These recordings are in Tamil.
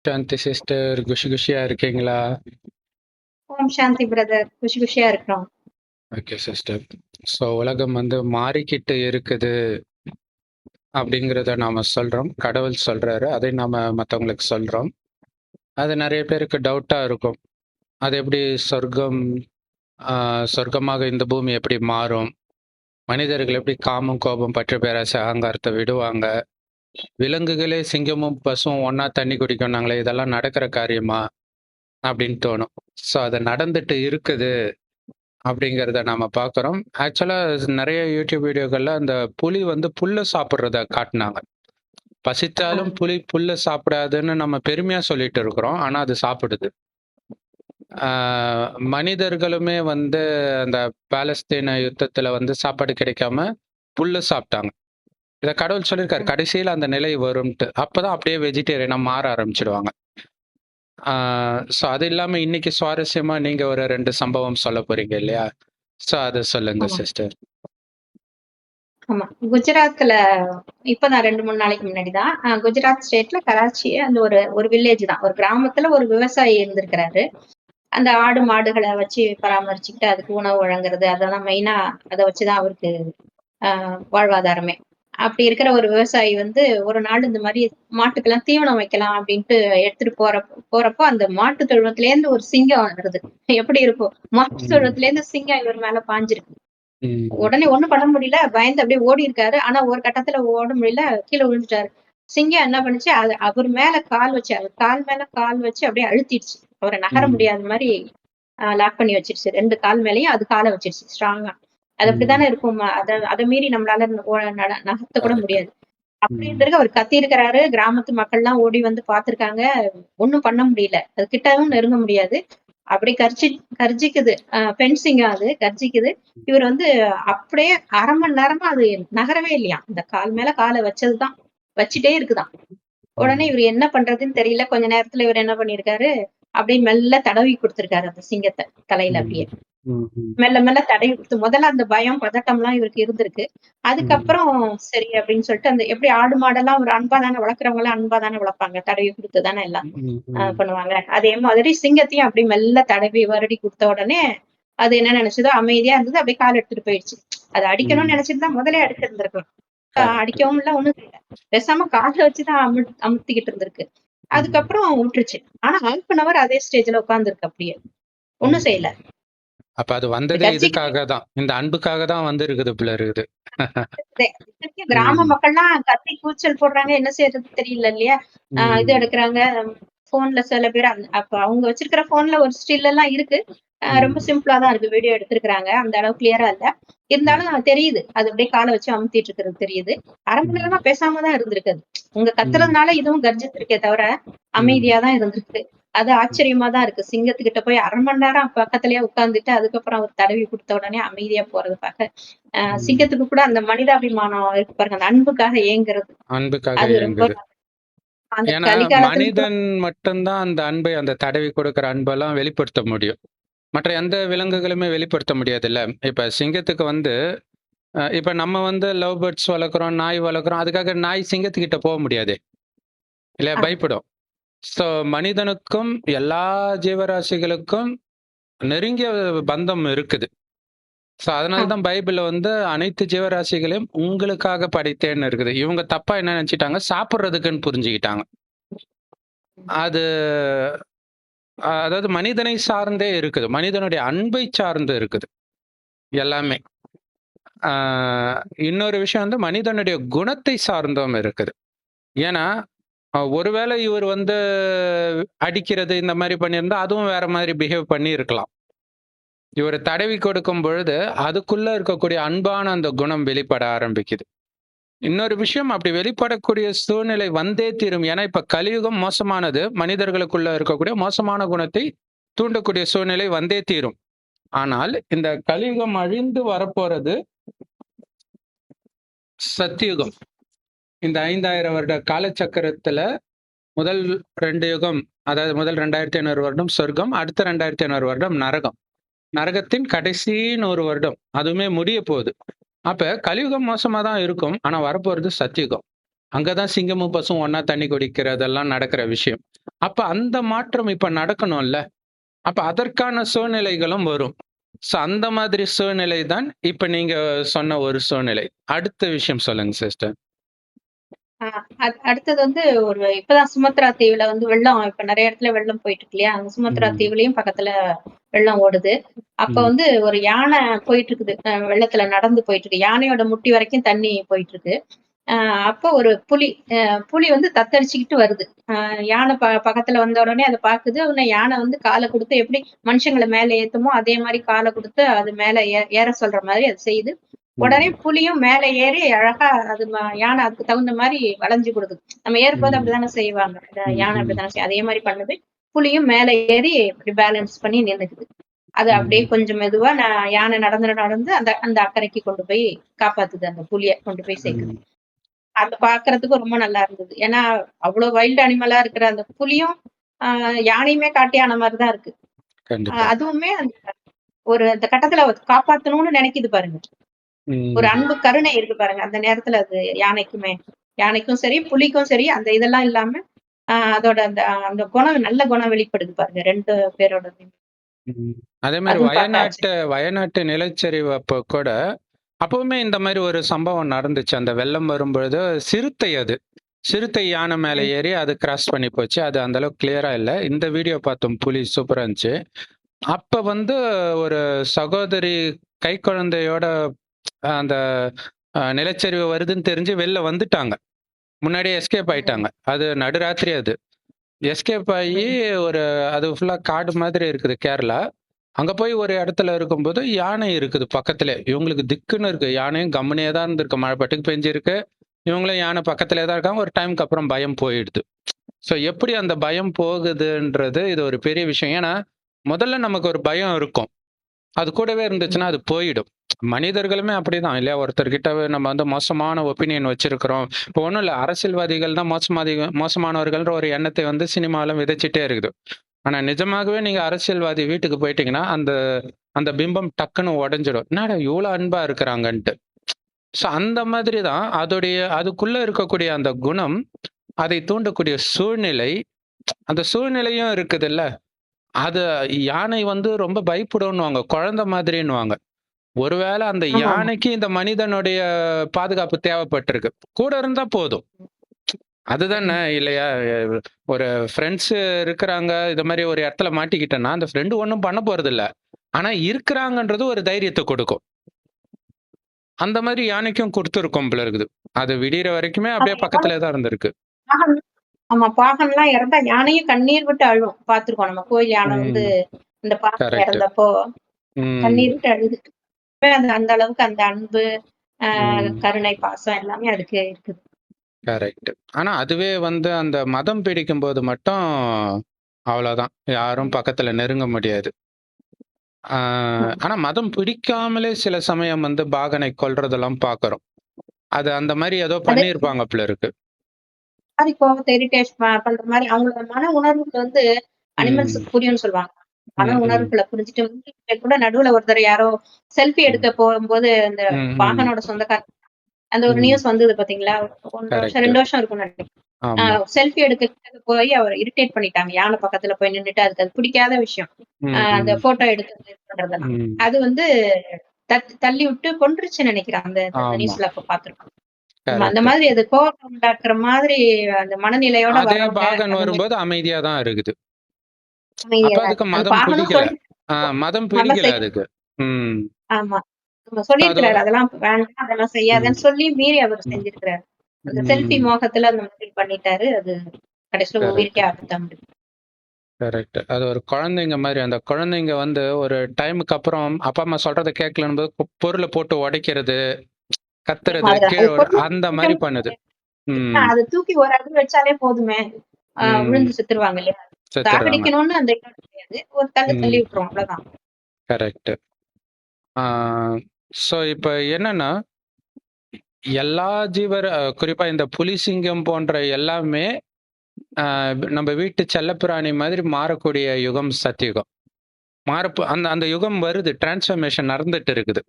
சாந்தி சிஸ்டர், குஷியா இருக்கீங்களா? ஓம் சாந்தி பிரதர். குஷியா இருக்கிறோம். Okay sister. ஸோ உலகம் மாறிக்கிட்டு இருக்குது அப்படிங்கிறத நாம சொல்றோம். கடவுள் சொல்றாரு. அதை நாம மற்றவங்களுக்கு சொல்றோம். அது நிறைய பேருக்கு டவுட்டா இருக்கும். அது எப்படி சொர்க்கம், சொர்க்கமாக இந்த பூமி எப்படி மாறும்? மனிதர்கள் எப்படி காமம், கோபம், பற்று, பேராசை, அகங்காரத்தை விடுவாங்க? விலங்குகளே சிங்கமும் பசுவும் ஒண்ணா தண்ணி குடிக்கணும்னாங்களே, இதெல்லாம் நடக்கிற காரியமா அப்படின்னு தோணும். ஸோ அது நடந்துட்டு இருக்குது அப்படிங்கிறத நாம பார்க்குறோம். ஆக்சுவலா நிறைய யூடியூப் வீடியோக்கள்ல அந்த புலி புல்ல சாப்பிடுறத காட்டுனாங்க. பசித்தாலும் புலி புல்ல சாப்பிடாதுன்னு நம்ம பெருமையா சொல்லிட்டு இருக்கிறோம். ஆனா அது சாப்பிடுது. மனிதர்களுமே அந்த பாலஸ்தீன யுத்தத்துல சாப்பாடு கிடைக்காம புல்ல சாப்பிட்டாங்க. இத கடவுள் சொல்லியிருக்காரு. கடைசியில அந்த நிலை வரும்ட்டு. அப்பதான் அப்படியே வெஜிடேரியனா மாற ஆரம்பிச்சிடுவாங்க. ஸோ அது இல்லாம இன்னைக்கு சுவாரஸ்யமா நீங்க ஒரு 2 சம்பவம் சொல்ல போறீங்க இல்லையா? ஸோ அத சொல்லுங்க ஆமா. சிஸ்டர். ஆமா. குஜராத்ல இப்பதான் 2, 3 நாளைக்கு முன்னாடி தான். குஜராத் ஸ்டேட்ல கராச்சி அந்த ஒரு ஒரு வில்லேஜ் தான். ஒரு கிராமத்துல ஒரு விவசாயி இருந்திருக்கிறாரு. அந்த ஆடு, மாடுகள வச்சு பராமரிச்சுக்கிட்டு அதுக்கு உணவு வழங்குறது, அதெல்லாம் மெயினா அத வச்சுதான் அவருக்கு அ வாழ்வாதாரமே. அப்படி இருக்கிற ஒரு விவசாயி ஒரு நாள் இந்த மாரி மாட்டுக்கெல்லாம் தீவனம் வைக்கலாம் அப்படின்ட்டு எடுத்துட்டு போறப்போ அந்த மாட்டு தொழுவத்திலேருந்து ஒரு சிங்கம் வருது. எப்படி இருக்கும்? மாட்டு தொழுவத்திலேருந்து சிங்கம் இவர் மேல பாஞ்சிருக்கு. உடனே ஒண்ணும் பண்ண முடியல. பயந்து அப்படியே ஓடியிருக்காரு. ஆனா ஒரு கட்டத்துல ஓட முடியல. கீழ விழுந்துட்டாரு. சிங்கம் என்ன பண்ணுச்சு, அது அவர் மேல கால் வச்சு, அவர் கால் மேல கால் வச்சு அப்படியே அழுத்திடுச்சு. அவர நகர ம். முடியாத மாரி லாக் பண்ணி வச்சிருச்சு. 2 கால் மேலயும் அது கால வச்சிருச்சு ஸ்ட்ராங்கா. அது அப்படித்தானே இருக்கும். அத அத மீறி நம்மளால நகர்த்த கூட கரெக்ட். முடியாது. அப்படி இருந்திருக்கு அவர் கத்தியிருக்கிறாரு. கிராமத்து மக்கள்லாம் ஓடி வந்து பார்த்திருக்காங்க. ஒண்ணும் பண்ண முடியல. அது கிட்டவும் நெருங்க முடியாது. அப்படி கர்ஜிக்குது. பெண் சிங்கம் அது கர்ஜிக்குது. இவர் அப்படியே 1/2 மணி நேரமா அது நகரவே இல்லையாம். இந்த கால் மேல கால வச்சதுதான். வச்சுட்டே இருக்குதாம். உடனே இவரு என்ன பண்றதுன்னு தெரியல. கொஞ்ச நேரத்துல இவரு என்ன பண்ணியிருக்காரு, அப்படியே மெல்ல தடவி குடுத்திருக்காரு அந்த சிங்கத்த தலையில அப்படியே. மெல்ல மெல்ல தடவி குடுத்து முதல்ல அந்த பயம், பதட்டம்லாம் இவருக்கு இருந்திருக்கு. அதுக்கப்புறம் சரி அப்படின்னு சொல்லிட்டு அந்த எப்படி ஆடு மாடெல்லாம் ஒரு அன்பா தானே வளர்க்குறவங்கலாம் அன்பா தானே வளர்ப்பாங்க. தடவி குடுத்து தானே எல்லாம் பண்ணுவாங்க. அதே மாதிரி சிங்கத்தையும் அப்படி மெல்ல தடவி வருடி குடுத்த உடனே, அது என்ன நினைச்சதோ அமைதியா இருந்தது. அப்படியே கால் எடுத்துட்டு போயிடுச்சு. அத அடிக்கணும்னு நினைச்சிருந்தா முதலே அடிச்சிருந்திருக்கலாம். அடிக்கவும் இல்ல, ஒண்ணும் செய்யல. பேசாம கால வச்சுதான் அமுத்திக்கிட்டு இருந்திருக்கு. அதுக்கப்புறம் விட்டுருச்சு. ஆனா 1/2 ஹவர் அதே ஸ்டேஜ்ல உட்கார்ந்திருக்கு அப்படியே. ஒண்ணும் செய்யல. அப்ப அது இந்த வந்ததே கர்ஜிக்குதே இதுக்காக தான். இந்த அன்புக்காக தான் இருக்குது போல இருக்குது. இத்தனைக்கும் கிராம ம். மக்கள்லாம் கத்தி கூச்சல் போடுறாங்க. என்ன செய்யறது தெரியல இல்லையா? இது ம். எடுக்குறாங்க. ஃபோன்ல சில பேர் அப்ப அவங்க வச்சிருக்கிற ஃபோன்ல ஒரு ஸ்டில் எல்லாம் இருக்கு. ரொம்ப ம். சிம்பிளா தான் இருக்கு. வீடியோ எடுத்திருக்கிறாங்க. அந்த அளவு கிளியரா இல்ல. இருந்தாலும் தெரியுது. அது அப்படியே கால வச்சு அமுத்திட்டு இருக்கிறது தெரியுது. 1/2 மணி நேரமா பேசாம தான் இருந்திருக்கு அது. உங்க ம். கத்துறதுனால இதுவும் கர்ஜிச்சிருக்கே தவிர, ம். அமைதியா தான் இருந்திருக்கு. அது ஆச்சரியமா தான் இருக்கு. சிங்கத்துக்கிட்ட போய் 1/2 மணி நேரம் பக்கத்திலேயே உட்கார்ந்துட்டு, அதுக்கப்புறம் அவர் தடவி குடுத்த உடனே அமைதியா போறது பார்க்க, ம். சிங்கத்துக்கு கூட அந்த மனிதாபிமானம் இருக்கு பாருங்க. அந்த அன்புக்காக ஏங்குறது. அன்புக்காக அது ரொம்ப இயங்குது. அந்த ஏன்னா, கலிகாலத்துல கூட மனிதன் மட்டும் தான் அந்த அன்பை, அந்த தடவி கொடுக்கிற அன்பெல்லாம் வெளிப்படுத்த முடியும். மற்ற எந்த விலங்குகளுமே வெளிப்படுத்த முடியாதுல்ல. இப்ப சிங்கத்துக்கு இப்ப நம்ம லவ் பேர்ட்ஸ் வளர்க்குறோம், நாய் வளர்க்குறோம். அதுக்காக நாய் சிங்கத்துக்கிட்ட போ முடியாதே! இல்லையா? ஆ, பயப்படும். ஸோ மனிதனுக்கும், எல்லா ஜீவராசிகளுக்கும் நெருங்கிய பந்தம் இருக்குது. ஸோ அதனால ஆமா. தான் பைபிள்ல அனைத்து ஜீவராசிகளையும் உங்களுக்காக படைத்தேன்னு இருக்குது. இவங்க தப்பா என்ன நெனச்சுட்டாங்க, சாப்பிடுறதுக்குன்னு புரிஞ்சுக்கிட்டாங்க. அது அதாவது மனிதனை சார்ந்தே இருக்குது. மனிதனுடைய அன்பை சார்ந்து இருக்குது எல்லாமே. ஆ இன்னொரு விஷயம் மனிதனுடைய குணத்தை சார்ந்தும் இருக்குது. ஏன்னா, ஒருவேளை இவர் அடிக்கிறது இந்த மாரி பண்ணியிருந்தா, அதுவும் வேற மாதிரி பிஹேவ் பண்ணியிருக்கலாம். இவரு தடவி கொடுக்கும் பொழுது, அதுக்குள்ள இருக்கக்கூடிய அன்பான அந்த குணம் வெளிப்பட ஆரம்பிக்குது. இன்னொரு விஷயம் அப்படி வெளிப்படக்கூடிய சூழ்நிலை வந்தே தீரும். ஏன்னா, இப்ப கலியுகம் மோசமானது. மனிதர்களுக்குள்ள இருக்கக்கூடிய மோசமான குணத்தை தூண்டக்கூடிய சூழ்நிலை வந்தே தீரும். ஆனால், இந்த கலியுகம் அழிந்து வரப்போறது சத்தியுகம். இந்த 5000 வருட காலச்சக்கரத்துல முதல் 2 யுகம், அதாவது முதல் 2500 வருடம் சொர்க்கம், அடுத்த 2500 வருடம் நரகம். நரகத்தின் கடைசி 100 வருடம். அதுவுமே முடிய போகுது. அப்ப கலியுகம் மோசமா தான் இருக்கும். ஆனா வரப்போறது சத்தியுகம். அங்க தான் சிங்கமும், பசுவும் ஒண்ணா தண்ணி குடிக்கிறதெல்லாம் நடக்கிற விஷயம். அப்ப அந்த மாற்றம் இப்ப நடக்கணும்ல. அப்ப அதற்கான சூழ்நிலைகளும் வரும். ஸோ அந்த மாதிரி சூழ்நிலை தான் இப்ப நீங்க சொன்ன ஒரு சூழ்நிலை. அடுத்த விஷயம் சொல்லுங்க சிஸ்டர். ஆ அடுத்தது வந்து இப்பதான் சுமத்ரா தீவுல வந்து வெள்ளம் இப்ப நெறைய இடத்துல வெள்ளம் போயிட்டு இருக்கு இல்லையா? அந்த சுமத்ரா ம். தீவுலயும் பக்கத்துல வெள்ளம் ஓடுது. அப்ப ம். வந்து ஒரு யானை போயிட்டு இருக்குது. வெள்ளத்துல நடந்து போயிட்டு இருக்கு. யானையோட முட்டி வரைக்கும் தண்ணி போயிட்டு இருக்கு. அ அப்ப ஒரு புலி வந்து தத்தளிச்சுக்கிட்டு வருது. யானை பக்கத்துல வந்த உடனே அத பாக்குது. உடனே யானை வந்து கால குடுத்து எப்படி மனுஷங்கள மேல ஏத்துமோ, அதே மாரி கால குடுத்து அது மேல ஏற சொல்ற மாரி அது செய்யுது. உடனே ம். புலியும் மேல ஏறி அழகா அது யானை அதுக்கு தகுந்த மாரி வளைஞ்சு கொடுக்குது. நம்ம ஏறும்போது ம். அப்படித்தானே செய்வாங்க. ம். யானை ம். அப்படித்தானே செய்யும். அதே மாரி பண்ணுது. புலியும் மேல ஏறி இப்படி பேலன்ஸ் பண்ணி நின்னுக்குது. அது அப்படியே ம். கொஞ்சம் மெதுவா யானை நடந்து நடந்து அந்த அந்த அக்கறைக்கு கொண்டு போய் காப்பாத்துது. அந்த புலிய கொண்டு போய் சேர்க்குது. ம். அது பார்க்கறதுக்கும் ரொம்ப நல்லா இருந்தது. ஏன்னா, அவ்ளோ வைல்ட் அனிமலா இருக்கிற அந்த புலியும், ஆ யானையுமே காட்டு யானை மாரி தான் இருக்கு. கண்டிப்பா. அதுவுமே அந்த கட்டத்துல காப்பாத்தணும்னு நினைக்குது பாருங்க. ஒரு ம். அன்பு, கருணை இருக்கு பாருங்க. அந்த நேரத்துல அது யானைக்குமே. யானைக்கும் சரி, புலிக்கும் சரி, அந்த இதெல்லாம் இல்லாம, அதோட அந்த அந்த குணம் நல்ல குணம் வெளிப்படுது பாருங்க. 2 பேரோடதுமே. ம். அதே மாரி அதுவும் பார்க்க வயநாட்டு வயநாட்டு நிலச்சரிவு அப்போ கூட, அப்பவுமே இந்த மாரி ஒரு சம்பவம் நடந்துச்சு. அந்த வெள்ளம் வரும்பொழுது சிறுத்தை அது. சிறுத்தை யானை மேல ம். ஏறி அது கிராஸ் பண்ணி போச்சு. அது அந்த அளவுக்கு கிளியரா இல்ல. இந்த வீடியோ பார்த்தோம். புலி சூப்பரா இருந்துச்சு. அப்ப வந்து ஒரு சகோதரி கைக்குழந்தையோட அந்த நிலச்சரிவு வருதுன்னு தெரிஞ்சு வெளில வந்துட்டாங்க. முன்னாடியே எஸ்கேப் ம். ஆயிட்டாங்க. அது நடுராத்திரி அது. எஸ்கேப் ஆயி ம். ஒரு அது ஃபுல்லா காடு மாதிரி இருக்குது கேரளா. அங்க போய் ஒரு இடத்துல இருக்கும்போது யானை இருக்குது பக்கத்திலே. இவங்களுக்கு திக்குன்னு இருக்கு. யானையும் கம்முனே தான் இருந்திருக்கு. மழை பாட்டுக்கு பெஞ்சிருக்கு. இவங்களும் யானை பக்கத்திலே தான் இருக்காங்க. ஒரு டைம்க்கு அப்புறம் பயம் போயிடுது. ஸோ எப்படி அந்த பயம் போகுதுன்றது இது ஒரு பெரிய விஷயம். ஏன்னா, முதல்ல நமக்கு ஒரு பயம் இருக்கும். அது கூடவே ம். இருந்துச்சுன்னா அது போயிடும். மனிதர்களுமே அப்படிதான் இல்லையா? ஒருத்தர்கிட்ட நம்ம வந்து மோசமான ஒப்பீனியன் வச்சிருக்கிறோம். இப்போ ஒண்ணும் இல்ல. அரசியல்வாதிகள் தான் மோசமானவர்கள்ன்ற ஒரு எண்ணத்தை வந்து சினிமால விதைச்சுட்டே இருக்குது. ஆனா நிஜமாகவே நீங்க அரசியல்வாதி வீட்டுக்கு போயிட்டீங்கன்னா, அந்த அந்த பிம்பம் டக்குன்னு உடைஞ்சிடும். என்னடா இவ்ளோ அன்பா இருக்கிறாங்கன்ட்டு. ஸோ அந்த மாதிரி தான் அதுக்குள்ள இருக்கக்கூடிய அந்த குணம், அதை தூண்டக்கூடிய சூழ்நிலை, அந்த சூழ்நிலையும் இருக்குதுல்ல. அது யானை வந்து ரொம்ப பயப்படுன்னுவாங்க. குழந்தை மாதிரின்னுவாங்க. ஒருவேளை அந்த ஆமாமா. யானைக்கு இந்த மனிதனுடைய பாதுகாப்பு தேவைப்பட்டிருக்கு. கூட இருந்தா போதும். அதுதானே ம். இல்லையா? ஒரு ஃப்ரெண்ட்ஸ் இருக்கிறாங்க. இது மாரி ஒரு இடத்துல மாட்டிக்கிட்டேன்னா, அந்த ஃப்ரெண்ட் ஒண்ணும் பண்ண போறதில்ல. ஆனா இருக்கிறாங்கன்றது ஒரு தைரியத்த கொடுக்கும். அந்த மாரி யானைக்கும் குடுத்துருக்கும் போல இருக்குது. அது விடியற வரைக்குமே அது அப்படியே எவ்வளவு பக்கத்திலேயே தான் இருந்திருக்கு. பாகன் ஆமா. பாகன்லாம் இறந்தா யானையும் கண்ணீர் விட்டு அழும். பார்த்துருக்கோம் நம்ம. கோயில் யானை வந்து ம். இந்த பாகன் கரெக்ட். இறந்தப்போ ம். கண்ணீர் விட்டு அழுது. அந்த அந்த அளவுக்கு அந்த அன்பு, அ ம். கருணை, பாசம் எல்லாமே அதுக்கு இருக்குது. கரெக்ட். ஆனா அதுவே வந்து அந்த மதம் பிடிக்கும்போது மட்டும் அவ்வளோதான். யாரும் பக்கத்துல நெருங்க முடியாது. ஆ ம். ஆனா மதம் பிடிக்காமலே சில சமயம் வந்து பாகனை கொல்றதெல்லாம் பார்க்குறோம். அது அந்த மாரி ஏதோ அது பண்ணியிருப்பாங்க போல இருக்கு. மாரி கோவத்த இரிட்டேட் பண்ற மாரி அவங்களோட மன உணர்வுகள் வந்து ம். அனிமல்ஸ்க்கு புரியும்னு சொல்லுவாங்க. மன ம். ம். உணர்வுகள புரிஞ்சுட்டு மூங்கில்ல கூட நடுவுல ஒருத்தர் யாரோ செல்ஃபி ம். எடுக்க போகும்போது அந்த ம். ம். பாகனோட சொந்தக்காரர் அந்த ஒரு ம். நியூஸ் வந்தது பார்த்தீங்களா? 1 வருஷம், கரெக்ட். 2 வருஷம் இருக்கும்னு நெனைக்கிறேன். ஆமா. செல்ஃபி எடுக்க போய் அவர இரிட்டேட் பண்ணிட்டாங்க. யானை பக்கத்துல போய் நின்னுட்டு அதுக்கு அது பிடிக்காத விஷயம். ம். அந்த ம். ஃபோட்டோ எடுக்கிறது இது பண்றதெல்லாம். ம். அது வந்து தள்ளி விட்டு கொன்றுச்சுன்னு நெனைக்கிறேன். அந்த அந்த ஆமா. நியூஸ்ல அப்ப பார்த்துருக்கோம். நம்ம அந்த கரெக்ட். மாதிரி அது கோவத்த உண்டாக்குற மாதிரி அந்த மனநிலையோட அதே வர்றவங்க பாகன் அந்த மாரி வரும்போது அமைதியா தான் இருக்குது. அமைதியா அப்ப தான் அதுக்கு இருக்கு. அந்த மதம் பாகனும் பிடிக்கல. சொல்லி மதம் நல்லா பிடிக்கல செய்யும். அதுக்கு. ம். ஆமா. நம்ம அது சொல்லியிருக்கிறாரு. அதெல்லாம் வேண்டாம், அதெல்லாம் ம். செய்யாதன்னு சொல்லி மீறி அவர் ம். செஞ்சிருக்கிறாரு. அந்த செல்ஃபி ம். மோகத்துல அந்த மாதிரி பண்ணிட்டாரு. அது கடைசியில கரெக்ட். உயிருக்கே ஆபத்தா முடிஞ்சுது. கரெக்ட். அது ஒரு குழந்தைங்க மாரி. அந்த குழந்தைங்க வந்து ஒரு டைமுக்கு அப்புறம் அப்பா, அம்மா சொல்றத கேட்கலன்னும்போது பொருள போட்டு உடைக்கிறது, நிச்சயமா கத்துறது, அது கீழ அது அந்த கொஞ்சம் மாரி பண்ணுது. ம். அத தூக்கி ஒரு அடி வச்சாலே போதுமே! ம். விழுந்து செத்துருவாங்க இல்லையா? செத்துர்றாங்க. சாகடிக்கணும்னு அந்த இது கிடையாது. ஒரு தள்ளு தள்ளி ம். விட்டுரும் அவ்வளோதான். கரெக்ட். ஆ ஸோ இப்ப என்னன்னா, எல்லா குறிப்பா இந்த புலி, சிங்கம் போன்ற எல்லாமே நம்ம வீட்டு செல்லப்பிராணி மாதிரி மாறக்கூடிய யுகம் சத்தியுகம். அந்த அந்த யுகம் வருது. டிரான்ஸ்ஃபர்மேஷன் நடந்துட்டு இருக்குது.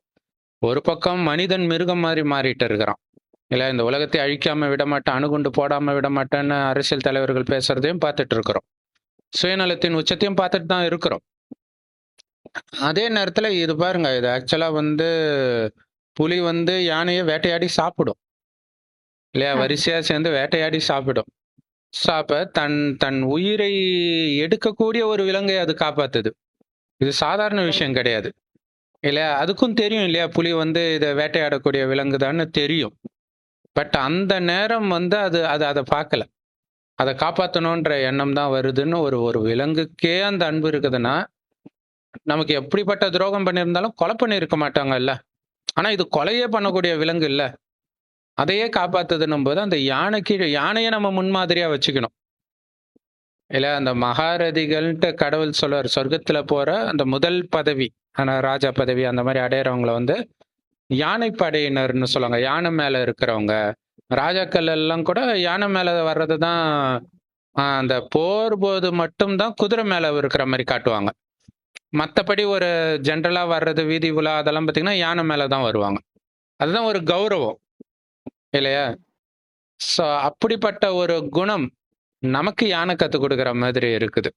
ஒரு பக்கம் மனிதன் மிருகம் மாரி மாறிட்டு இருக்கிறான். இல்ல இந்த உலகத்தை அழிக்காம விடமாட்டேன், அணுகுண்டு போடாம விடமாட்டேன்னு அரசியல் தலைவர்கள் பேசுறதையும் பார்த்துட்டு இருக்கிறோம். சுயநலத்தின் உச்சத்தையும் பார்த்துட்டு தான் இருக்கிறோம். அதே நேரத்துல இது பாருங்க, இது ஆக்சுவலா வந்து புலி வந்து யானைய வேட்டையாடி சாப்பிடும். இல்லையா? ஆமா. வரிசையா சேர்ந்து வேட்டையாடி சாப்பிடும். அப்ப தன் தன் உயிரை எடுக்கக்கூடிய ஒரு விலங்கை அது காப்பாத்துது. இது சாதாரண விஷயம் கிடையாது. இல்லையா? அதுக்கும் தெரியும் இல்லையா? புலி வந்து இத வேட்டையாடக்கூடிய விலங்குதான்னு தெரியும். பட் அந்த நேரம் வந்து அது அது அத பார்க்கல. அத காப்பாத்தணுன்ற எண்ணம் தான் வருதுன்னு ஒரு ஒரு விலங்குக்கே அந்த அன்பு இருக்குதுன்னா, நமக்கு எப்படிப்பட்ட துரோகம் பண்ணியிருந்தாலும் கொலை பண்ணியிருக்க மாட்டாங்கல்ல. ஆனா இது கொலையே பண்ணக்கூடிய விலங்கு இல்ல. அதையே காப்பாத்துதுன்னும்போது, அந்த யானைய நம்ம முன்மாதிரியா வச்சுக்கணும். இல்ல அந்த மகாரதிகள்ன்ட்டு கடவுள் சொல்லுவாரு. சொர்க்கத்துல போற அந்த முதல் பதவி, ஆனா ராஜா பதவி அந்த மாரி அடையறவங்கள வந்து யானை படையினர்ன்னு சொல்லுவாங்க. யானை மேல இருக்கிறவங்க. ராஜாக்கள் எல்லாம் கூட யானை மேல வர்றது தான் அந்த போர்போது மட்டும் தான் குதிரை மேல இருக்கிற மாரி காட்டுவாங்க. மத்தபடி ஒரு ஜெனரலா வர்றது, வீதி உலா அதெல்லாம் பார்த்தீங்கன்னா, யானை மேல தான் வருவாங்க. அதுதான் ஒரு கௌரவம் இல்லையா? அப்படிப்பட்ட ஒரு குணம் நமக்கு யானை கத்துக் குடுக்குற மாதிரி இருக்குது.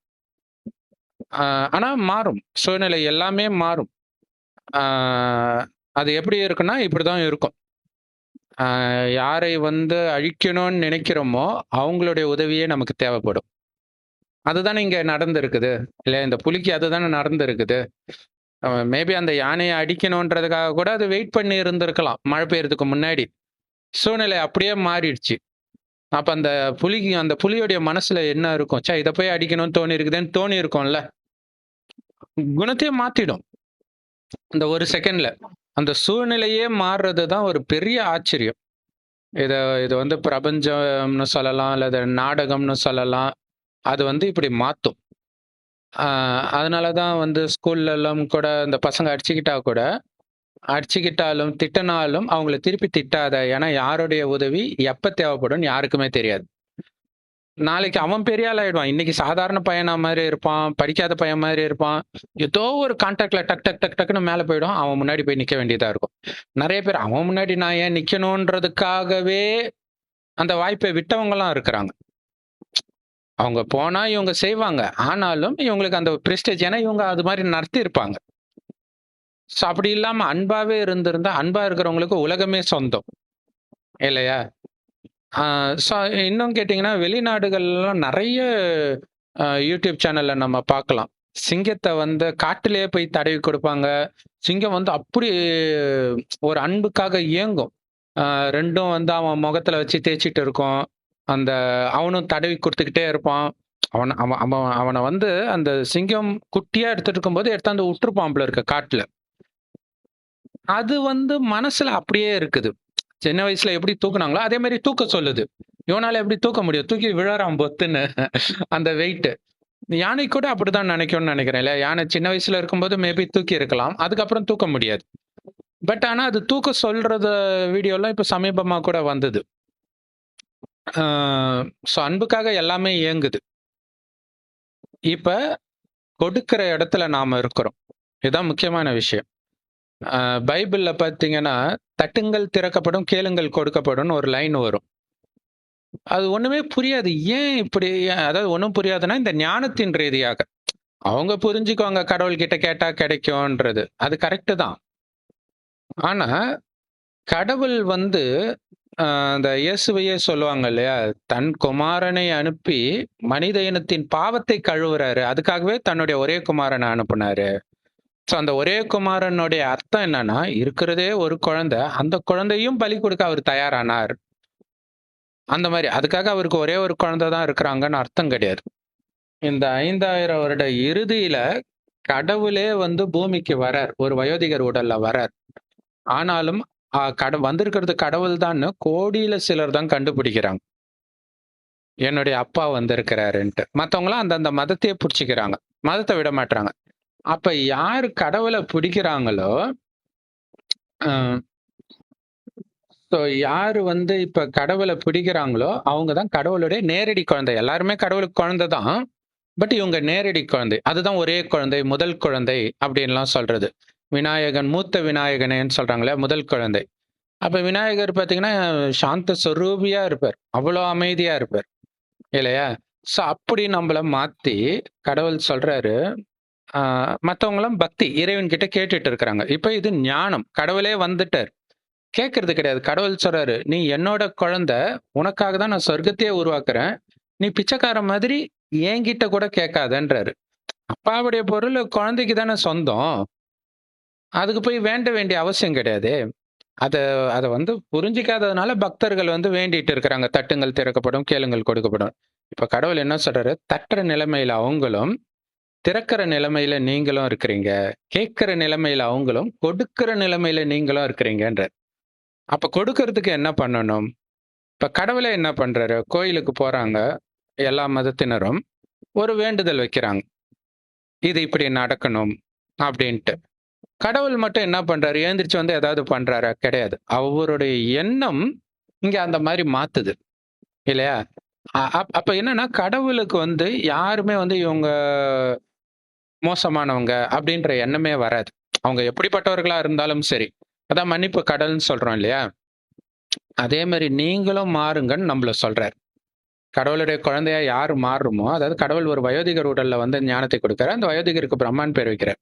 அ ஆனா மாறும். சூழ்நிலை எல்லாமே மாறும். அ அது எப்படி இருக்குன்னா, இப்படிதான் இருக்கும். அ யாரை வந்து அழிக்கணும்னு நினைக்கிறோமோ, அவங்களுடைய உதவியே நமக்கு தேவைப்படும். அதுதானே இங்க நடந்திருக்குது. இல்லையா? இந்த புலிக்கு அதுதானே நடந்திருக்குது. மேபி அந்த யானைய அடிக்கணுன்றதுக்காக கூட அது வெயிட் பண்ணி இருந்திருக்கலாம். மழை பெய்யறதுக்கு முன்னாடி. சூழ்நிலை அப்படியே மாறிடுச்சு. அப்ப அந்த புலியோடைய மனசுல என்ன இருக்கும்? ச்சே! இத போய் அடிக்கணும்னு தோணியிருக்குதேன்னு தோணியிருக்கும்ல. குணத்தையே மாத்திடும். இந்த ஒரு செகண்ட்ல. அந்த சூழ்நிலையே மாறுறது தான் ஒரு பெரிய ஆச்சரியம். இத இது வந்து பிரபஞ்சம்னு சொல்லலாம், அல்லது நாடகம்னு சொல்லலாம். அது வந்து இப்படி மாத்தும். ஆ அதனால தான் வந்து ஸ்கூல்லலாம் கூட இந்த பசங்க அடிச்சுக்கிட்டாலும், திட்டுனாலும் அவங்கள திருப்பி திட்டாத. ஏன்னா யாருடைய உதவி எப்ப தேவைப்படும்னு யாருக்குமே தெரியாது. நாளைக்கு அவன் பெரிய ஆள் ஆயிடுவான். இன்னைக்கு சாதாரண பையனா மாரி இருப்பான். படிக்காத பையன் மாரி இருப்பான். ஏதோ ஒரு கான்டாக்ட்ல டக் டக் டக் டக்ன்னு மேல போயிடும். அவன் முன்னாடி போய் நிக்க வேண்டியதா இருக்கும். நெறைய பேர் அவன் முன்னாடி நான் ஏன் நிக்கணுன்றதுக்காகவே அந்த வாய்ப்பை விட்டவங்கலாம் இருக்கிறாங்க. அவங்க போனா இவங்க செய்வாங்க. ஆனாலும் இவங்களுக்கு அந்த பிரெஸ்டீஜ் ஏன்னா இவங்க அது மாரி நடத்தியிருப்பாங்க. அப்படி இல்லாம அன்பாவே இருந்திருந்தா, அன்பா இருக்கிறவங்களுக்கு உலகமே சொந்தம். இல்லையா? ஆ இன்னும் கேட்டீங்கன்னா, வெளிநாடுகள்லாம் நெறைய யூடியூப் சேனல்ல நம்ம பார்க்கலாம். சிங்கத்த வந்து காட்டிலேயே போய் தடவி கொடுப்பாங்க. சிங்கம் வந்து அப்படி ஒரு அன்புக்காக ஏங்கும். 2ம் வந்து அவன் முகத்துல வச்சு தேய்ச்சிட்டு இருக்கும். அந்த அவனும் தடவி குடுத்துக்கிட்டே இருப்பான். அவன அவன் அவன் அவன வந்து அந்த சிங்கம் குட்டியா எடுத்துட்டு இருக்கும்போது எடுத்தாந்து உட்டுருப்பான் போல இருக்கு காட்டுல. அது வந்து மனசுல அப்படியே இருக்குது. சின்ன வயசுல எப்படி தூக்குனாங்களோ, அதே மாரி தூக்க சொல்லுது. இவனால எப்படி தூக்க முடியும்? தூக்கி விழறான் பொத்துன்னு அந்த வெயிட். யானை கூட அப்படிதான் நினைக்கும்னு நினைக்கிறேன் இல்லையா? யானை சின்ன வயசுல இருக்கும்போது மேபி தூக்கி இருக்கலாம். அதுக்கப்புறம் தூக்க முடியாது. பட் ஆனா அது தூக்க சொல்றது வீடியோலாம் இப்ப சமீபமா கூட வந்தது. ஆ அன்புக்காக எல்லாமே இயங்குது. இப்ப கொடுக்கிற இடத்துல நாம இருக்கிறோம். இதுதான் முக்கியமான விஷயம். அ பைபிள்ல பார்த்தீங்கன்னா, "தட்டுங்கள் திறக்கப்படும், கேளுங்கள் கொடுக்கப்படும்னு" ஒரு லைன் வரும். அது ஒண்ணுமே புரியாது. ஏன் இப்படி அதாவது ஒண்ணும் புரியாதுன்னா, இந்த ஞானத்தின் ரீதியாக. அவங்க புரிஞ்சுக்குவாங்க கடவுள் கிட்ட கேட்டா கிடைக்கும்ன்றது. அது கரெக்ட்டு தான். ஆனா, கடவுள் வந்து அ அந்த இயேசுவையே சொல்லுவாங்க இல்லையா? தன் குமாரனை அனுப்பி மனித இனத்தின் பாவத்தை கழுவுறாரு. அதுக்காகவே தன்னுடைய ஒரே குமாரன அனுப்புனாரு. அந்த ஒரே குமாரனுடைய அர்த்தம் என்னன்னா, இருக்கிறதே ஒரு குழந்தை. அந்த குழந்தையும் பலி கொடுக்க அவர் தயாரானார். அந்த மாரி. அதுக்காக அவருக்கு ஒரே ஒரு குழந்தை தான் இருக்கிறாங்கன்னு அர்த்தம் கிடையாது. இந்த 5000 வருட இறுதியில கடவுளே வந்து பூமிக்கு வரார். ஒரு வயோதிகர் உடல்ல வரார். ஆனாலும் வந்திருக்கிறது கடவுள் தான்னு கோடியில சிலர் தான் கண்டுபிடிக்கிறாங்க. என்னுடைய அப்பா வந்திருக்கிறாருன்ட்டு. மத்தவங்கலாம் அந்தந்த மதத்தையே புடிச்சுக்கிறாங்க. மதத்த விட மாட்றாங்க. அப்ப யாரு கடவுள பிடிக்கிறாங்களோ, அ யாரு வந்து இப்ப கடவுள பிடிக்கிறாங்களோ, அவங்க தான் கடவுளுடைய நேரடி குழந்தை. எல்லாருமே கடவுளுக்கு குழந்தை தான். பட் இவங்க நேரடி குழந்தை. அதுதான் ஒரே குழந்தை, முதல் குழந்தை அப்படின்லாம் சொல்றது. விநாயகன், மூத்த விநாயகனேன்னு சொல்றாங்கல்ல, முதல் குழந்தை. அப்ப விநாயகர் பார்த்தீங்கன்னா, சாந்த சொரூபியா இருப்பார். அவ்வளோ அமைதியா இருப்பார். இல்லையா? ஸோ அப்படி நம்மள மாத்தி கடவுள் சொல்றாரு, மத்தவங்கலாம் பக்தி இறைவன்கிட்ட கேட்டுட்டு இருக்கிறாங்க. இப்ப இது ஞானம். கடவுளே வந்துட்டார். கேட்கறது கிடையாது. கடவுள் சொல்றாரு, "நீ என்னோட குழந்தை. உனக்காக தான் நான் சொர்க்கத்தையே உருவாக்குறேன். நீ பிச்சைக்காரன் மாதிரி என்கிட்ட கூட கேட்காதன்றாரு." அப்பாவுடைய பொருள் குழந்தைக்கு தானே சொந்தம். அதுக்கு போய் வேண்ட வேண்டிய அவசியம் கிடையாதே. அத அத வந்து புரிஞ்சுக்காததுனால பக்தர்கள் வந்து வேண்டிட்டு இருக்கிறாங்க. "தட்டுங்கள் திறக்கப்படும், கேளுங்கள் கொடுக்கப்படும்." இப்ப கடவுள் என்ன சொல்றாரு, தட்டுற நிலைமையில அவங்களும், திறக்கிற நிலைமையில நீங்களும் இருக்கிறீங்க. கேட்கிற நிலைமையில அவங்களும், கொடுக்கிற நிலைமையில நீங்களும் இருக்கிறீங்கன்றார். அப்ப கொடுக்கறதுக்கு என்ன பண்ணணும்? இப்ப கடவுளே என்ன பண்றாரு? கோயிலுக்கு போறாங்க. எல்லா மதத்தினரும். ஒரு வேண்டுதல் வைக்கிறாங்க. இது இப்படி நடக்கணும் அப்படின்ட்டு. கடவுள் மட்டும் என்ன பண்றாரு? எழுந்திரிச்சு வந்து ஏதாவது பண்றாரா? கிடையாது. அவருடைய எண்ணம் இங்க அந்த மாரி மாத்துது. இல்லையா? அப்ப என்னன்னா, கடவுளுக்கு வந்து யாருமே வந்து இவங்க மோசமானவங்க அப்படின்ற எண்ணமே வராது. அவங்க எப்படிப்பட்டவர்களா இருந்தாலும் சரி. அதான் மன்னிப்பு கடல்ன்னு சொல்றோம் இல்லையா? அதே மாரி நீங்களும் மாறுங்கன்னு நம்மள சொல்றார். கடவுளுடைய குழந்தையா யார் மாறுறோமோ, அதாவது கடவுள் ஒரு வயோதிகர் உடல்ல வந்து ஞானத்தை கொடுக்கிறார். அந்த வயோதிகருக்கு பிரம்மான்னு பேர் வைக்கிறார்.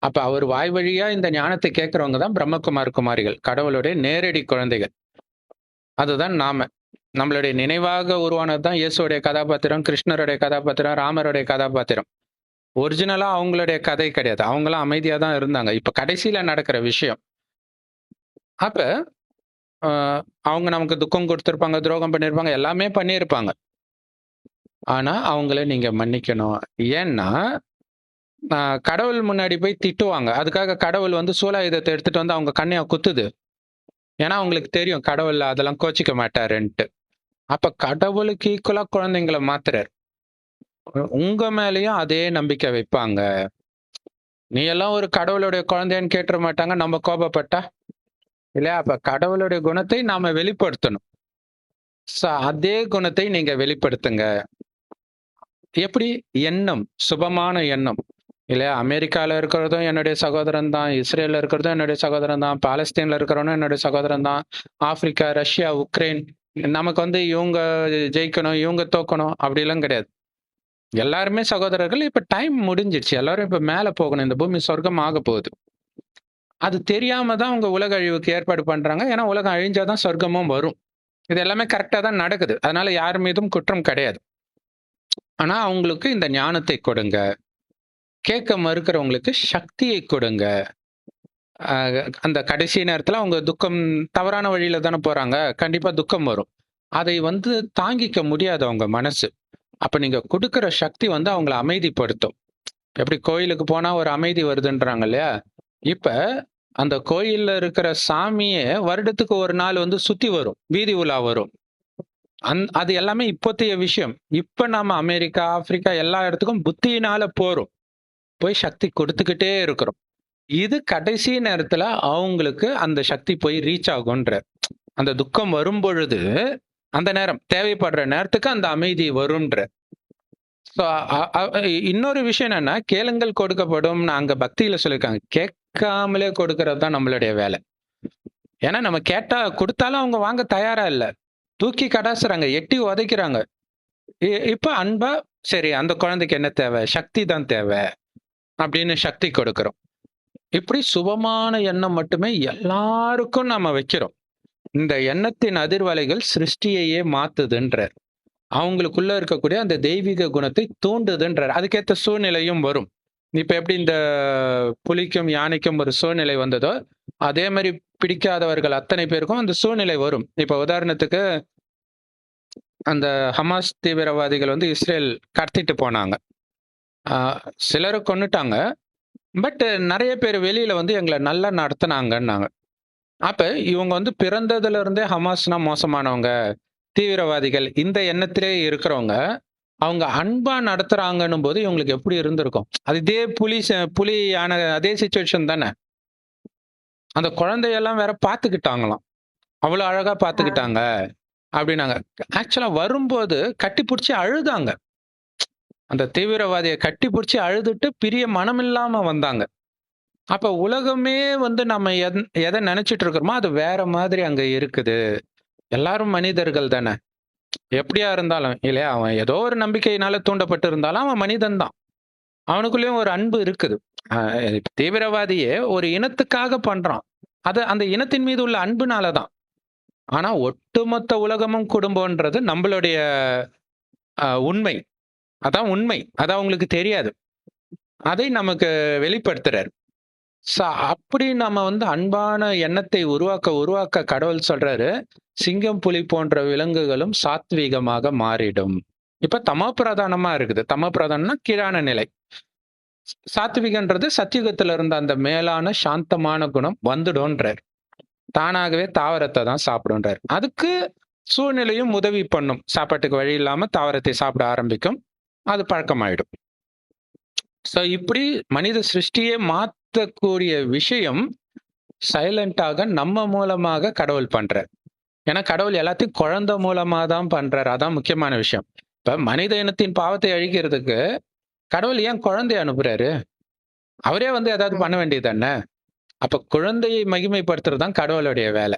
அப்ப அவர் வாய் வழியா இந்த ஞானத்தை கேட்கிறவங்க தான் பிரம்மகுமார் குமாரிகள். கடவுளுடைய நேரடி குழந்தைகள். அதுதான் நாம. நம்மளுடைய நினைவாக உருவானது தான் இயேசுவுடைய கதாபாத்திரம், கிருஷ்ணருடைய கதாபாத்திரம், ராமருடைய கதாபாத்திரம். ஒரிஜினலா அவங்களுடைய கதை கிடையாது. அவங்கலாம் அமைதியா தான் இருந்தாங்க. இப்ப கடைசியில நடக்கிற விஷயம். அப்ப அ அவங்க நமக்கு துக்கம் குடுத்திருப்பாங்க, துரோகம் பண்ணியிருப்பாங்க, எல்லாமே பண்ணியிருப்பாங்க. ஆனா, அவங்கள நீங்க மன்னிக்கணும். ஏன்னா, கடவுள் முன்னாடி போய் திட்டுவாங்க. அதுக்காக கடவுள் வந்து சூலாயுதத்த எடுத்துட்டு வந்து அவங்க கண்ணையா குத்துது. ஏன்னா, அவங்களுக்கு தெரியும் கடவுள் அதெல்லாம் கோச்சிக்க மாட்டாருன்ட்டு. அப்ப கடவுளுக்கு ஈக்குவலா குழந்தைங்கள மாத்துறாரு. உங்க மேலயும் அதே நம்பிக்கை வைப்பாங்க. நீ எல்லாம் ஒரு கடவுளுடைய குழந்தைன்னு கேட்டுற மாட்டாங்க, நம்ம கோபப்பட்டா? இல்லையா? அப்ப கடவுளுடைய குணத்தை நாம வெளிப்படுத்தணும். அதே குணத்தை நீங்க வெளிப்படுத்துங்க. எப்படி? எண்ணம், சுபமான எண்ணம். இல்லையா? அமெரிக்கால இருக்கிறதும் என்னுடைய சகோதரன் தான். இஸ்ரேல்ல இருக்கிறதும் என்னுடைய சகோதரன் தான். பாலஸ்தீன்ல இருக்கிறவனும் என்னுடைய சகோதரன் தான். ஆப்பிரிக்கா, ரஷ்யா, உக்ரைன் நமக்கு வந்து இவங்க ஜெயிக்கணும், இவங்க தோக்கணும் அப்படிலாம் கிடையாது. எல்லாருமே சகோதரர்கள். இப்ப டைம் முடிஞ்சிருச்சு. எல்லாரும் இப்ப மேல போகணும். இந்த பூமி சொர்க்கம் ஆகப் போகுது. அது தெரியாம தான் அவங்க உலக அழிவுக்கு ஏற்பாடு பண்றாங்க. ஏன்னா உலகம் அழிஞ்சா தான் சொர்க்கமும் வரும். இது எல்லாமே கரெக்ட்டா தான் நடக்குது. அதனால யார் மீதும் குற்றம் கிடையாது. ஆனா அவங்களுக்கு இந்த ஞானத்தை கொடுங்க. கேட்க மறுக்கிறவங்களுக்கு சக்தியை கொடுங்க. அ அந்த கடைசி நேரத்துல அவங்க துக்கம் தவறான வழியில தானே போறாங்க. கண்டிப்பா துக்கம் வரும். அதை வந்து தாங்கிக்க முடியாது அவங்க மனசு. அப்ப நீங்க குடுக்குற சக்தி வந்து அவங்கள அமைதிப்படுத்தும். எப்படி கோயிலுக்கு போனா ஒரு அமைதி வருதுன்றாங்க இல்லையா? இப்ப அந்த கோயில்ல இருக்கிற சாமியே வருடத்துக்கு ஒரு நாள் வந்து சுத்தி வரும். வீதி உலா வரும். அது எல்லாமே இப்போத்தைய விஷயம். இப்ப நாம அமெரிக்கா, ஆப்பிரிக்கா எல்லா இடத்துக்கும் புத்தியினால போறோம். போய் சக்தி கொடுத்துக்கிட்டே இருக்கிறோம். இது கடைசி நேரத்துல அவங்களுக்கு அந்த சக்தி போய் ரீச் ஆகும்ன்றார். அந்த துக்கம் வரும்பொழுது, அந்த நேரம் தேவைப்படுற நேரத்துக்கு அந்த அமைதி வரும்ன்றார். ஸோ அ அ இன்னொரு விஷயம் என்னன்னா, கேளுங்கள் கொடுக்கப்படும் அங்க பக்தியில சொல்லியிருக்காங்க. கேட்காமலே கொடுக்கிறது தான் நம்மளுடைய வேலை. ஏன்னா நம்ம கேட்டா குடுத்தாலும் அவங்க வாங்க தயாரா இல்ல. தூக்கி கடாசுறாங்க, எட்டி உதைக்கிறாங்க. இப்ப அன்பா, சரி அந்த குழந்தைக்கு என்ன தேவை? சக்தி தான் தேவை. அப்படின்னு சக்தி கொடுக்கிறோம். இப்படி சுபமான எண்ணம் மட்டுமே எல்லாருக்கும் நாம வைக்கிறோம். இந்த எண்ணத்தின் அதிர்வலைகள் சிருஷ்டியையே மாத்துதுன்றார். அவங்களுக்குள்ள இருக்கக்கூடிய அந்த தெய்வீக குணத்தை தூண்டுதுன்றார். அதுக்கேத்த சூழ்நிலையும் வரும். இப்ப எப்படி இந்த புலிக்கும், யானைக்கும் ஒரு சூழ்நிலை வந்ததோ, அதே மாரி பிடிக்காதவர்கள் அத்தனை பேருக்கும் அந்த சூழ்நிலை வரும். இப்ப உதாரணத்துக்கு அந்த ஹமாஸ் தீவிரவாதிகள் வந்து இஸ்ரேல் கடத்திட்டு போனாங்க. அ சிலர கொன்னுட்டாங்க. பட் நெறைய பேர் வெளியில வந்து எங்கள நல்லா நடத்துனாங்கன்னாங்க. அப்ப இவங்க வந்து பிறந்ததுல இருந்தே ஹமாஸ்னா மோசமானவங்க, தீவிரவாதிகள் இந்த எண்ணத்திலே இருக்கிறவங்க, அவங்க அன்பா நடத்துறாங்கன்னும்போது இவங்களுக்கு எப்படி இருந்திருக்கும்? அது இதே புலி, யானை அதே சிச்சுவேஷன் தானே. அந்த குழந்தையெல்லாம் வேற பார்த்துக்கிட்டாங்களாம். அவ்வளோ அழகா ஆ. பார்த்துக்கிட்டாங்க அப்டின்னாங்க. ஆக்சுவலா வரும்போது கட்டிப்புடிச்சு அழுதாங்க. அந்த தீவிரவாதிய கட்டிப்புடிச்சு அழுதுட்டு பிரிய மனமில்லாம வந்தாங்க. அப்ப உலகமே வந்து நம்ம எத நெனச்சுட்டு இருக்கிறோமோ, அது வேற மாதிரி அங்க இருக்குது. எல்லாரும் மனிதர்கள் தானே. எப்படியா இருந்தாலும் இல்லையா? அவன் ஏதோ ஒரு நம்பிக்கையினால தூண்டப்பட்டு இருந்தாலும் அவன் மனிதன் தான். அவனுக்குள்ளேயும் ஒரு அன்பு இருக்குது. அ தீவிரவாதியே ஒரு இனத்துக்காக பண்றான். அது அந்த இனத்தின் மீது உள்ள அன்புனால தான். ஆனா ஒட்டுமொத்த உலகமும் குடும்பம்ன்றது நம்பளுடைய உண்மை. அதான் உண்மை. அது அவங்களுக்கு தெரியாது. அதை நமக்கு வெளிப்படுத்துறாரு. அப்படி நம்ம வந்து அன்பான எண்ணத்தை உருவாக்க கடவுள் சொல்றாரு, சிங்கம், புலி போன்ற விலங்குகளும் சாத்வீகமாக மாறிடும். இப்ப தமோ பிரதானமா இருக்குது. தமோ பிரதானம்னா கீழான நிலை. சாத்விகன்றது சத்தியுகத்துல இருந்த அந்த மேலான சாந்தமான குணம் வந்துடும்ன்றார். தானாகவே தாவரத்தை தான் சாப்பிடும்ன்றார். அதுக்கு சூழ்நிலையும் உதவி பண்ணும். சாப்பாட்டுக்கு வழி இல்லாம தாவரத்தை சாப்பிட ஆரம்பிக்கும். அது பழக்கமாயிடும். இப்படி மனித சிருஷ்டியை மாத்தக்கூடிய விஷயம் சைலண்டாக நம்ம மூலமாக கடவுள் பண்றார். ஏன்னா கடவுள் எல்லாத்தையும் குழந்தை மூலமா தான் பண்றாரு. அதான் முக்கியமான விஷயம். இப்ப மனித இனத்தின் பாவத்தை அழிக்கிறதுக்கு கடவுள் ஏன் குழந்தைய அனுப்புறாரு? அவரே வந்து ஏதாவது பண்ண வேண்டியது தானே? அப்ப குழந்தையை மகிமைப்படுத்துறது தான் கடவுளுடைய வேலை.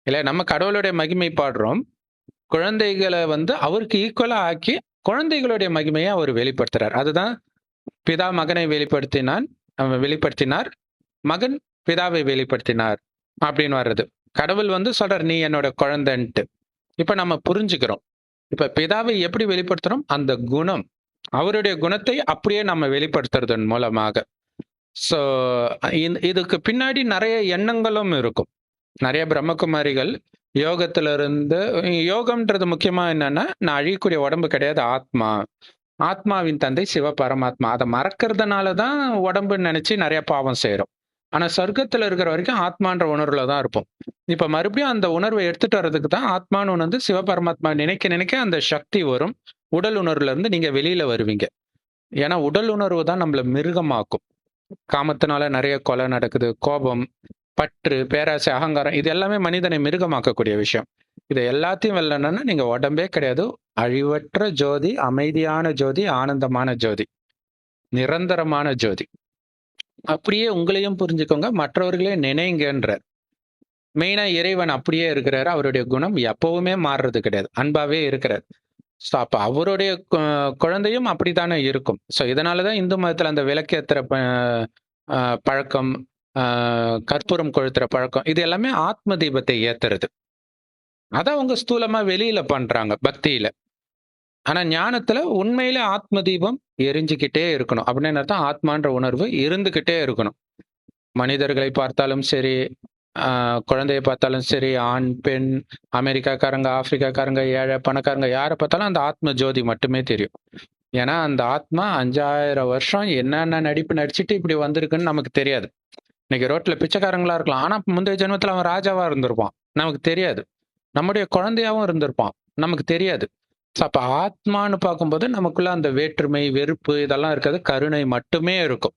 இல்ல நம்ம கடவுளுடைய மகிமை பாடுறோம். குழந்தைகளை வந்து அவருக்கு ஈக்குவலா ஆக்கி குழந்தைகளுடைய மகிமையை அவர் வெளிப்படுத்துறார். அதுதான் பிதா மகனை வெளிப்படுத்தினார். மகன் பிதாவை வெளிப்படுத்தினார் அப்படின்னு வர்றது. கடவுள் வந்து சொல்றார், நீ என்னோட குழந்தைன்ட்டு. இப்ப நம்ம புரிஞ்சுக்கிறோம். இப்ப பிதாவை எப்படி வெளிப்படுத்துறோம்? அந்த குணம், அவருடைய குணத்தை அப்படியே நம்ம வெளிப்படுத்துறதன் மூலமாக. சோ இதுக்கு பின்னாடி நிறைய எண்ணங்களும் இருக்கும். நிறைய பிரம்மகுமாரிகள் யோகத்திலிருந்து யோகம்ன்றது முக்கியமா என்னன்னா, நான் அழியக்கூடிய உடம்பு கிடையாது, ஆத்மா. ஆத்மாவின் தந்தை சிவ பரமாத்மா. அதை மறக்கிறதுனால தான் உடம்புன்னு நினைச்சு நிறைய பாவம் செய்றோம். ஆனா சொர்க்கத்துல இருக்கிற வரைக்கும் ஆத்மான்ற உணர்வுல தான் இருப்போம். இப்ப மறுபடியும் அந்த உணர்வை எடுத்துட்டு வர்றதுக்கு தான் ஆத்மான்னு உணர்ந்து சிவபரமாத்மா நினைக்க நினைக்க அந்த சக்தி வரும். உடல் உணர்வுல இருந்து நீங்க வெளியில வருவீங்க. ஏன்னா உடல் உணர்வு தான் நம்மள மிருகமாக்கும். காமத்தினால நிறைய கொலை நடக்குது. கோபம், பற்று, பேராசை, அகங்காரம் இது எல்லாமே மனிதனை மிருகமாக்கக்கூடிய விஷயம். இதை எல்லாத்தையும் வெல்லணும்னா நீங்க உடம்பே கிடையாது. அழிவற்ற ஜோதி, அமைதியான ஜோதி, ஆனந்தமான ஜோதி, நிரந்தரமான ஜோதி. அப்படியே உங்களையும் புரிஞ்சுக்கோங்க, மற்றவர்களையும் நினைங்கன்றார். மெயினா இறைவன் அப்படியே இருக்கிறாரு. அவருடைய குணம் எப்பவுமே மாறுறது கிடையாது. அன்பாவே இருக்கிறார். அப்ப அவருடைய குழந்தையும் அப்படித்தானே இருக்கும். இதனாலதான் இந்து மதத்துல அந்த விளக்கேத்துற பழக்கம், கற்பூரம் கொளுத்துற பழக்கம், இது எல்லாமே ஆத்ம தீபத்தை ஏத்துறது. அத அவங்க ஸ்தூலமா வெளியில பண்றாங்க பக்தியில. ஆனா ஞானத்துல உண்மையிலே ஆத்ம தீபம் எரிஞ்சுக்கிட்டே இருக்கணும். அப்படின்னு அர்த்தம் ஆத்மான்ற உணர்வு இருந்துகிட்டே இருக்கணும். மனிதர்களை பார்த்தாலும் சரி, குழந்தைய பார்த்தாலும் சரி, ஆண், பெண், அமெரிக்காக்காரங்க, ஆப்பிரிக்காக்காரங்க, ஏழை, பணக்காரங்க யாரை பார்த்தாலும் அந்த ஆத்ம ஜோதி மட்டுமே தெரியும். ஏன்னா அந்த ஆத்மா 5000 வருஷம் என்னென்ன நடிப்பு நடிச்சுட்டு இப்படி வந்திருக்குன்னு நமக்கு தெரியாது. இன்னைக்கு ரோட்ல பிச்சைக்காரங்களா இருக்கலாம். ஆனா முந்தைய ஜென்மத்துல அவன் ராஜாவா இருந்திருப்பான். நமக்கு தெரியாது. நம்முடைய குழந்தையாவும் இருந்திருப்பான். நமக்கு தெரியாது. அப்ப ஆத்மான்னு பார்க்கும்போது நமக்குள்ள அந்த வேற்றுமை, வெறுப்பு இதெல்லாம் இருக்காது. கருணை மட்டுமே இருக்கும்.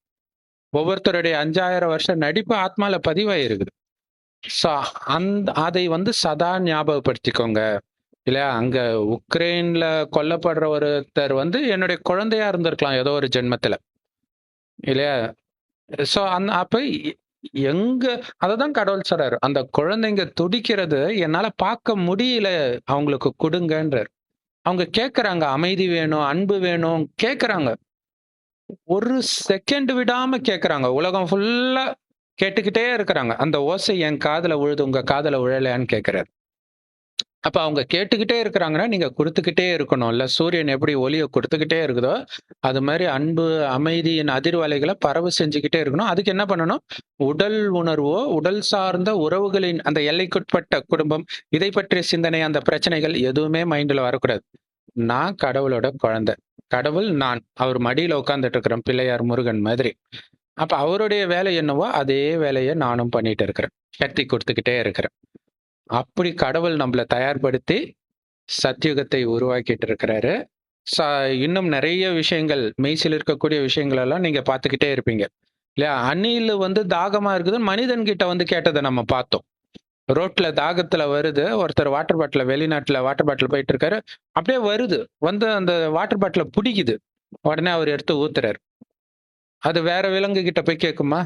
ஒவ்வொருத்தருடைய 5000 வருஷம் நடிப்பு ஆத்மால பதிவாயிருக்குது. அதை வந்து சதா ஞாபகப்படுத்திக்கோங்க. இல்லையா? அங்க உக்ரைன்ல கொல்லப்படுற ஒருத்தர் வந்து என்னுடைய குழந்தையா இருந்திருக்கலாம் ஏதோ ஒரு ஜென்மத்துல. இல்லையா? அப்ப எங்க அததான் கடவுள் சொல்றாரு. அந்த குழந்தைங்க துடிக்கிறது என்னால பார்க்க முடியல, அவங்களுக்கு கொடுங்கன்றார். அவங்க கேட்கறாங்க, அமைதி வேணும், அன்பு வேணும் கேட்கறாங்க. ஒரு செகண்ட் விடாம கேட்கறாங்க. உலகம் ஃபுல்லா கேட்டுக்கிட்டே இருக்கிறாங்க. அந்த ஓசை என் காதுல விழுது, உங்க காதுல விழலையான்னு கேட்கிறாரு. அப்ப அவங்க கேட்டுக்கிட்டே இருக்கிறாங்கன்னா, நீங்க கொடுத்துக்கிட்டே இருக்கணும்ல. சூரியன் எப்படி ஒளிய கொடுத்துக்கிட்டே இருக்குதோ, அது மாதிரி அன்பு, அமைதியின் அதிர்வலைகளை பரவ செஞ்சுக்கிட்டே இருக்கணும். அதுக்கு என்ன பண்ணணும்? உடல் உணர்வோ, உடல் சார்ந்த உறவுகளின் அந்த எல்லைக்குட்பட்ட குடும்பம், இதை பற்றிய சிந்தனை, அந்த பிரச்சனைகள் எதுவுமே மைண்ட்ல வரக்கூடாது. நான் கடவுளோட குழந்தை. கடவுள் நான். அவர் மடியில உட்கார்ந்துட்டு இருக்கிறேன், பிள்ளையார் முருகன் மாதிரி. அப்ப அவருடைய வேலை என்னவோ அதே வேலையை நானும் பண்ணிட்டு இருக்கிறேன். சக்தி கொடுத்துக்கிட்டே இருக்கிறேன். அப்படி கடவுள் நம்மள தயார்படுத்தி சத்தியுகத்தை உருவாக்கிட்டு இருக்கிறாரு. இன்னும் நிறைய விஷயங்கள், மெய்சில் இருக்கக்கூடிய விஷயங்கள் எல்லாம் நீங்க பார்த்துக்கிட்டே இருப்பீங்க இல்லையா? அணில் வந்து தாகமா இருக்குது, மனிதன் கிட்ட வந்து கேட்டதை நம்ம பார்த்தோம். ரோட்ல தாகத்துல வருது, ஒருத்தர் வாட்டர் பாட்டில், வெளிநாட்டுல வாட்டர் பாட்டில் போயிட்டு இருக்காரு, அப்படியே வருது, வந்து அந்த வாட்டர் பாட்டில பிடிக்குது, உடனே அவர் எடுத்து ஊத்துறாரு. அது வேற விலங்கு கிட்ட போய் கேட்குமா?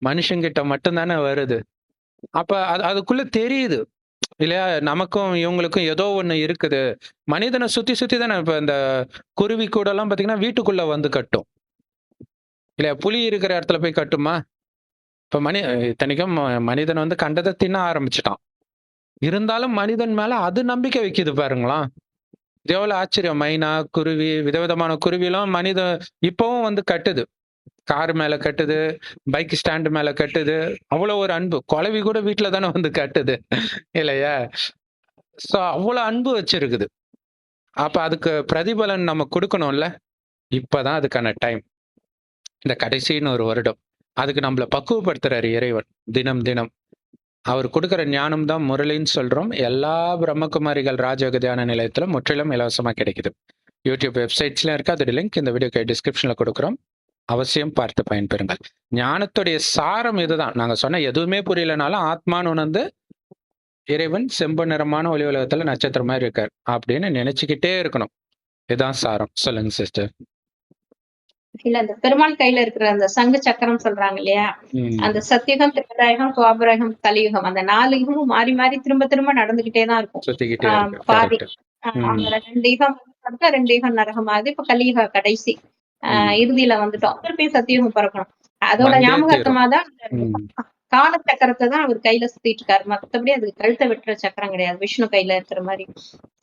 மனுஷங்கிட்ட மட்டும்தானே வருது. அப்ப அதுக்குள்ள தெரியுது, இல்லையா? நமக்கும் இவங்களுக்கும் ஏதோ ஒண்ணு இருக்குது. மனிதன சுத்தி சுத்தி தானே இப்ப இந்த குருவி கூடலாம் பார்த்தீங்கன்னா, வீட்டுக்குள்ள வந்து கட்டும். இல்லையா? புலி இருக்கிற இடத்துல போய் கட்டுமா? இப்ப இத்தனைக்கும் மனிதன் வந்து கண்டத தின்ன ஆரம்பிச்சுட்டான். இருந்தாலும் மனிதன் மேல அது நம்பிக்கை வைக்குது பாருங்களேன். இது எவ்வளவு ஆச்சரியம். மைனா, குருவி, விதவிதமான குருவிலாம் இப்பவும் வந்து கட்டுது. கார் மேல கட்டுது, பைக் ஸ்டாண்ட் மேல கட்டுது. அவ்வளவு ஒரு அன்பு. குளவி கூட வீட்ல தானே வந்து கட்டுது. இல்லையா? சோ அவ்வளவு அன்பு வச்சிருக்குது. அப்ப அதுக்கு பிரதிபலன் நம்ம குடுக்கணும்ல. இப்பதான் அதுக்கான டைம். இந்த கடைசின்னு ஒரு வருடம். அதுக்கு நம்மள பக்குவப்படுத்துறாரு இறைவன். தினம், தினம். அவர் குடுக்கிற ஞானம் தான் முரளின்னு சொல்றோம். எல்லா பிரம்மகுமாரிகள் ராஜயோக தியான நிலையத்திலும் முற்றிலும் இலவசமா கிடைக்குது. யூடியூப் வெப்சைட்ஸ்லயும் இருக்கு. அதோட லிங்க் இந்த வீடியோக்கு டிஸ்கிரிப்ஷன்ல கொடுக்குறோம். அவசியம் பார்த்து பயன்பெறுங்கள். ஞானத்துடைய சாரம் இதுதான். நாங்க சொன்ன எதுவுமே புரியலனாலும் ஆத்மான்னு உணர்ந்து இறைவன் செம்பு நிறமான ஒளி உலகத்துல நட்சத்திரம் மாதிரி இருக்கார் அப்படின்னு நினைச்சுக்கிட்டே இருக்கணும். இதுதான் சாரம். சொல்லுங்க சிஸ்டர். இல்ல அந்த பெருமாள் கையில இருக்கிற அந்த சங்கு சக்கரம் சொல்றாங்க இல்லையா? அந்த சத்தியுகம், திரேதாயுகம், துவாபரயுகம், கலியுகம் அந்த 4 யுகமும் மாறி மாறி திரும்ப திரும்ப நடந்துகிட்டே தான் இருக்கும். சுத்திக்கிட்டே இருக்கு. பாதி கரெக்ட். அந்த 2 யுகம் 2 யுகம் நரகமாகுது. இப்ப கலியுக கடைசி இறுதியில வந்துட்டோம். திருப்பியும் சத்தியுகம் பிறக்கணும். அதோட வந்தே தீரும். ஞாபகார்த்தமா தான் கால சக்கரத்தை தான் அவர் கையில சுத்திட்டு இருக்காரு. மத்தபடி அது கழுத்தை வெட்டுற சக்கரம் கிடையாது. விஷ்ணு கையில இருக்கிற மாதிரி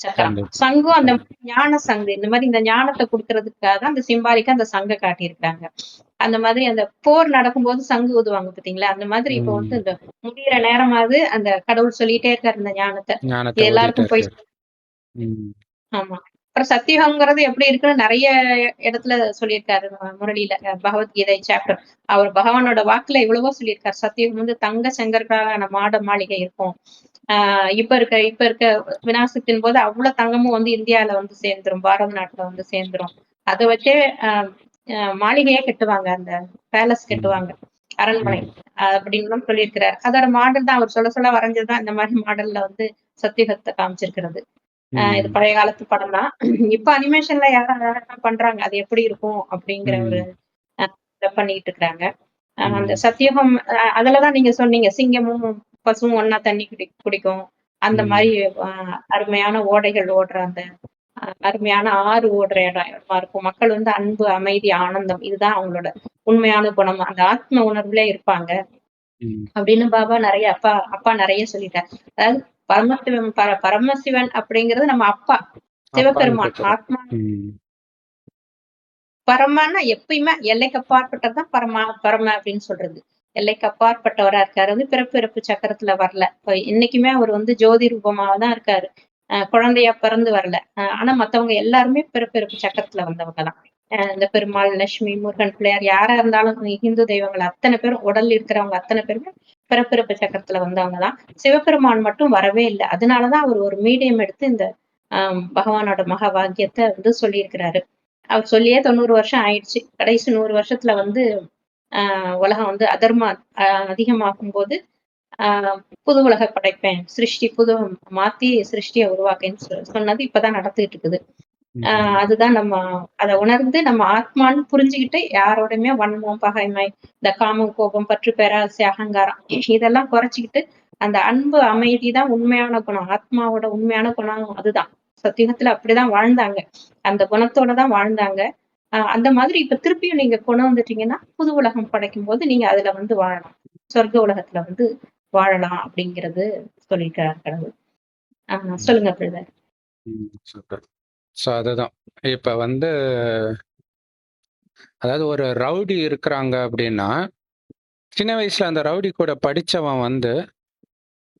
சக்கரம். சங்கும் அந்த ஞான சங்கு இந்த மாதிரி இந்த ஞானத்தை கொடுக்கறதுக்காக தான் அந்த சிம்பாலிக்கா அந்த சங்கை காட்டியிருக்காங்க. அந்த மாதிரி அந்த போர் நடக்கும்போது சங்கு ஊதுவாங்க பாத்தீங்களா? அந்த மாதிரி இப்ப வந்து இந்த முடியிற நேரமாவது அந்த கடவுள் சொல்லிட்டே இருக்காரு இந்த ஞானத்தை எல்லாருக்கும் போய். ஆமா. அப்புறம் சத்தியம்ங்கிறது எப்படி இருக்குன்னு நிறைய இடத்துல சொல்லியிருக்காரு முரளியில பகவத்கீதை சாப்டர். அவர் பகவானோட வாக்குல எவ்வளவோ சொல்லியிருக்காரு. சத்தியம் வந்து தங்க செங்கற்களான மாட மாளிகை இருக்கும். இப்ப இருக்க விநாசத்தின் போது அவ்வளவு தங்கமும் வந்து இந்தியால வந்து சேர்ந்துரும், பாரத நாட்டுல வந்து சேர்ந்துரும். அதை வச்சே மாளிகையே கட்டுவாங்க, அந்த பேலஸ் கட்டுவாங்க, அரண்மனை அப்படின்னு சொல்லியிருக்கிறாரு. அதோட மாடல் தான் அவர் சொல்ல வரைஞ்சதுதான் இந்த மாதிரி மாடல்ல வந்து சத்தியகத்தை காமிச்சிருக்கிறது. இது பழைய காலத்து படம் தான். இப்ப அனிமேஷன்ல யாரும் பண்றாங்க, அது எப்படி இருக்கும் அப்படிங்கிற ஒரு பண்ணிட்டு இருக்கிறாங்க. அந்த சத்தியகம் அதுலதான் நீங்க சொன்னீங்க சிங்கமும் பசுவும் ஒன்னா தண்ணி குடிக்கும். அந்த மாதிரி அருமையான ஓடைகள் ஓடுற அந்த அருமையான ஆறு ஓடுற இடமா இருக்கும். மக்கள் வந்து அன்பு, அமைதி, ஆனந்தம் இதுதான் அவங்களோட உண்மையான குணம். அந்த ஆத்ம உணர்வுல இருப்பாங்க அப்படின்னு பாபா நிறைய அப்பா நிறைய சொல்லிட்டார். அதாவது பரமசிவன் அப்படிங்கிறது நம்ம அப்பா சிவபெருமான். ஆத்மா பரமானா எப்பயுமே எல்லைக்கு அப்பாற்பட்டதுதான் பரம அப்படின்னு சொல்றது. எல்லைக்கு அப்பாற்பட்டவரா இருக்காரு. வந்து பிறப்பு சக்கரத்துல வரல. இன்னைக்குமே அவர் வந்து ஜோதி ரூபமாதான் இருக்காரு. குழந்தையா பிறந்து வரல. ஆனா மத்தவங்க எல்லாருமே பிறப்பு சக்கரத்துல வந்தவங்க தான். இந்த பெருமாள், லட்சுமி, முருகன், பிள்ளையார் யாரா இருந்தாலும் இந்து தெய்வங்கள் அத்தனை பேரும் உடல் இருக்கிறவங்க அத்தனை பேருமே பிறப்பு சக்கரத்துல வந்தவங்கதான். சிவபெருமான் மட்டும் வரவே இல்லை. அதனாலதான் அவர் ஒரு மீடியம் எடுத்து இந்த பகவானோட மகா வாக்கியத்தை வந்து சொல்லியிருக்கிறாரு. அவர் சொல்லியே 90 வருஷம் ஆயிடுச்சு. கடைசி 100 வருஷத்துல வந்து உலகம் வந்து அதர்மம் அதிகமாகும் போது புது உலக படைப்பேன், புது மாத்தி சிருஷ்டியை உருவாக்கேன்னு சொன்னது இப்பதான் நடந்துகிட்டு இருக்குது. அதுதான் நம்ம அதை உணர்ந்து நம்ம ஆத்மான்னு புரிஞ்சுக்கிட்டு யாரோடையுமே வன்மம், பகைமை, இந்த காமம், கோபம், பற்று, பேராசை, அகங்காரம் இதெல்லாம் குறைச்சிக்கிட்டு அந்த அன்பு, அமைதி தான் உண்மையான குணம். ஆத்மாவோட உண்மையான குணம் அதுதான். சத்தியத்துல அப்படிதான் வாழ்ந்தாங்க. அந்த குணத்தோட தான் வாழ்ந்தாங்க. அந்த மாதிரி இப்ப திருப்பியும் நீங்க கொண்டு வந்துட்டீங்கன்னா புது உலகம் படைக்கும் போது நீங்க அதுல வந்து வாழலாம், சொர்க்க உலகத்துல வந்து வாழலாம் அப்படிங்கிறது சொல்லியிருக்கிறார் கடவுள். சொல்லுங்க பிரதர். சோ அதுதான் இப்ப வந்து அதாவது ஒரு ரவுடி இருக்கிறாங்க அப்படின்னா சின்ன வயசுல அந்த ரவுடி கூட படிச்சவன் வந்து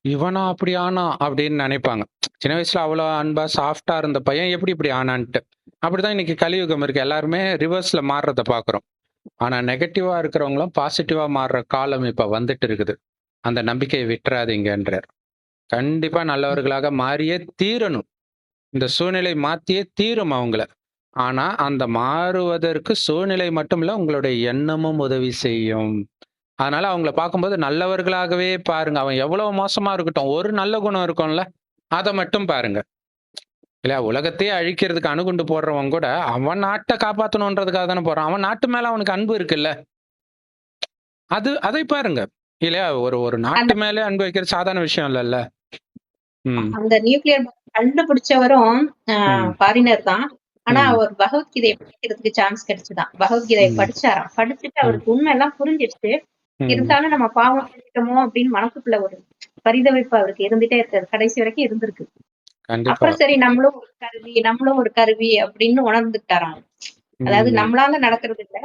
இவனா அப்படி ஆனா அப்படின்னு நினைப்பாங்க. சின்ன வயசுல அவ்வளோ அன்பா சாஃப்டா இருந்த பையன் எப்படி இப்படி ஆனான்ட்டு. அப்படிதான் இன்னைக்கு கலியுகம் இருக்கு. எல்லாருமே ரிவர்ஸ்ல மாறுறத பாக்குறோம். ஆனா நெகட்டிவா இருக்கிறவங்களும் பாசிட்டிவா மாறுற காலம் இப்ப வந்துட்டு இருக்குது. அந்த நம்பிக்கையை விட்டுறாதீங்கன்றார். கண்டிப்பா நல்லவர்களாக மாறியே தீரணும். இந்த சூழ்நிலை மாத்தியே தீரும் அவங்கள. ஆனா அந்த மாறுவதற்கு சூழ்நிலை மட்டுமில்ல, உங்களுடைய எண்ணமும் உதவி செய்யும். அதனால அவங்கள பார்க்கும்போது நல்லவர்களாகவே பாருங்க. அவன் எவ்வளவு மோசமா இருக்கட்டும், ஒரு நல்ல குணம் இருக்கும்ல, அதை மட்டும் பாருங்க. இல்லையா? உலகத்தையே அழிக்கிறதுக்கு அணுகுண்டு போடுறவன் கூட அவன் நாட்டை காப்பாற்றணுன்றதுக்காக தானே போறான். அவன் நாட்டு மேல அவனுக்கு அன்பு இருக்குல்ல, அதை பாருங்க. இல்லையா? ஒரு நாட்டு மேலே அன்பு வைக்கிறது சாதாரண விஷயம் இல்லைல்ல. ம். அந்த நியூக்ளியர் கண்டுபிடிச்சவரும் ம். ஃபாரினர் தான். ஆனா ம். அவர் பகவத்கீதைய படிக்கிறதுக்கு சான்ஸ் கிடைச்சுதாம். பகவத்கீதைய ம். படிச்சாராம். படிச்சுட்டு ம். அவருக்கு உண்மை எல்லாம் புரிஞ்சிருச்சு. ம். இருந்தாலும் நம்ம பாவம் செஞ்சுட்டோமோ அப்படின்னு மனசுக்குள்ள ஒரு பரிதவிப்பு அவருக்கு இருந்துட்டே இருக்காது. கடைசி வரைக்கும் இருந்திருக்கு. கண்டிப்பா. அப்புறம் சரி நம்மளும் ஒரு கருவி அப்படின்னு உணர்ந்துட்டாராம். அதாவது ம். நம்மளால நடக்கிறது இல்ல.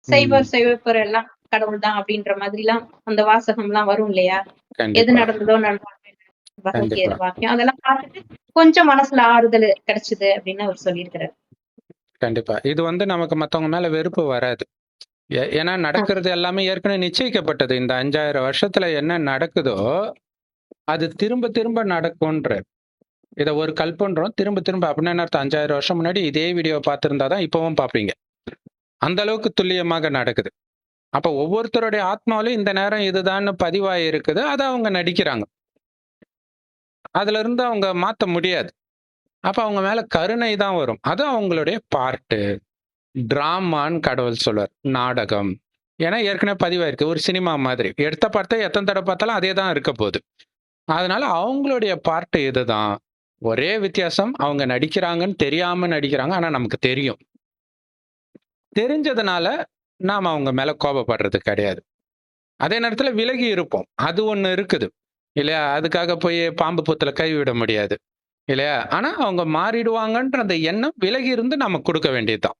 ம். செய்பவர் எல்லாம் கடவுள் தான் அப்படின்ற மாதிரிலாம் அந்த வாசகம்லாம் வரும் இல்லையா? எது கண்டிப்பா. நடந்ததோ நடந்தது கண்டிப்பா. பகவத்கீதை வாக்கியம். அதெல்லாம் பார்த்துட்டு கொஞ்சம் மனசுல ஆறுதல் கிடைச்சது அப்படின்னு அவர் சொல்லியிருக்கிறாரு. கண்டிப்பா. இது வந்து நமக்கு மத்தவங்க மேல வெறுப்பு வராது. ஏன்னா ஆ, நடக்கிறது எல்லாமே ஏற்கனவே நிச்சயிக்கப்பட்டது. இந்த 5000 வருஷத்துல என்ன நடக்குதோ, அது திரும்ப திரும்ப நடக்கும்ன்றாரு. இத ஒரு கல்பன்றோம். திரும்ப திரும்ப அப்படின்னா என்ன அர்த்தம்? 5000 வருஷம் முன்னாடி இதே வீடியோ பார்த்திருந்தா தான் இப்பவும் பார்ப்பீங்க. அந்த அளவுக்கு துல்லியமாக நடக்குது. அப்ப ஒவ்வொருத்தருடைய ஆத்மாவிலும் இந்த நேரம் இதுதான்னு பதிவாகி இருக்குது. அத அவங்க நடிக்கிறாங்க. அதிலிருந்து அவங்க மாத்த முடியாது. அப்ப அவங்க மேல கருணை தான் வரும். அது அவங்களுடைய பார்ட்டு. டிராமான்னு கடவுள் சொல்லுவார். நாடகம். ஏன்னா ஏற்கனவே பதிவாயிருக்கு. ஒரு சினிமா மாதிரி. எடுத்த படத்த எத்தன தடவ பார்த்தாலும் அதே தான் இருக்க போது. அதனால அவங்களுடைய பார்ட் இதுதான். ஒரே வித்தியாசம் அவங்க நடிக்கிறாங்கன்னு தெரியாம நடிக்கிறாங்க. ஆனா நமக்கு தெரியும். தெரிஞ்சதுனால நாம அவங்க மேல கோபப்படுறது கிடையாது. அதே நேரத்துல விலகி இருப்போம். அது ஒண்ணு இருக்குது. இல்லையா? அதுக்காக போய் பாம்பு புத்துல கை விட முடியாது. இல்லையா? ஆனா அவங்க மாறிடுவாங்கன்ற அந்த எண்ணம் விலகி இருந்து நம்ம குடுக்க வேண்டியது தான்.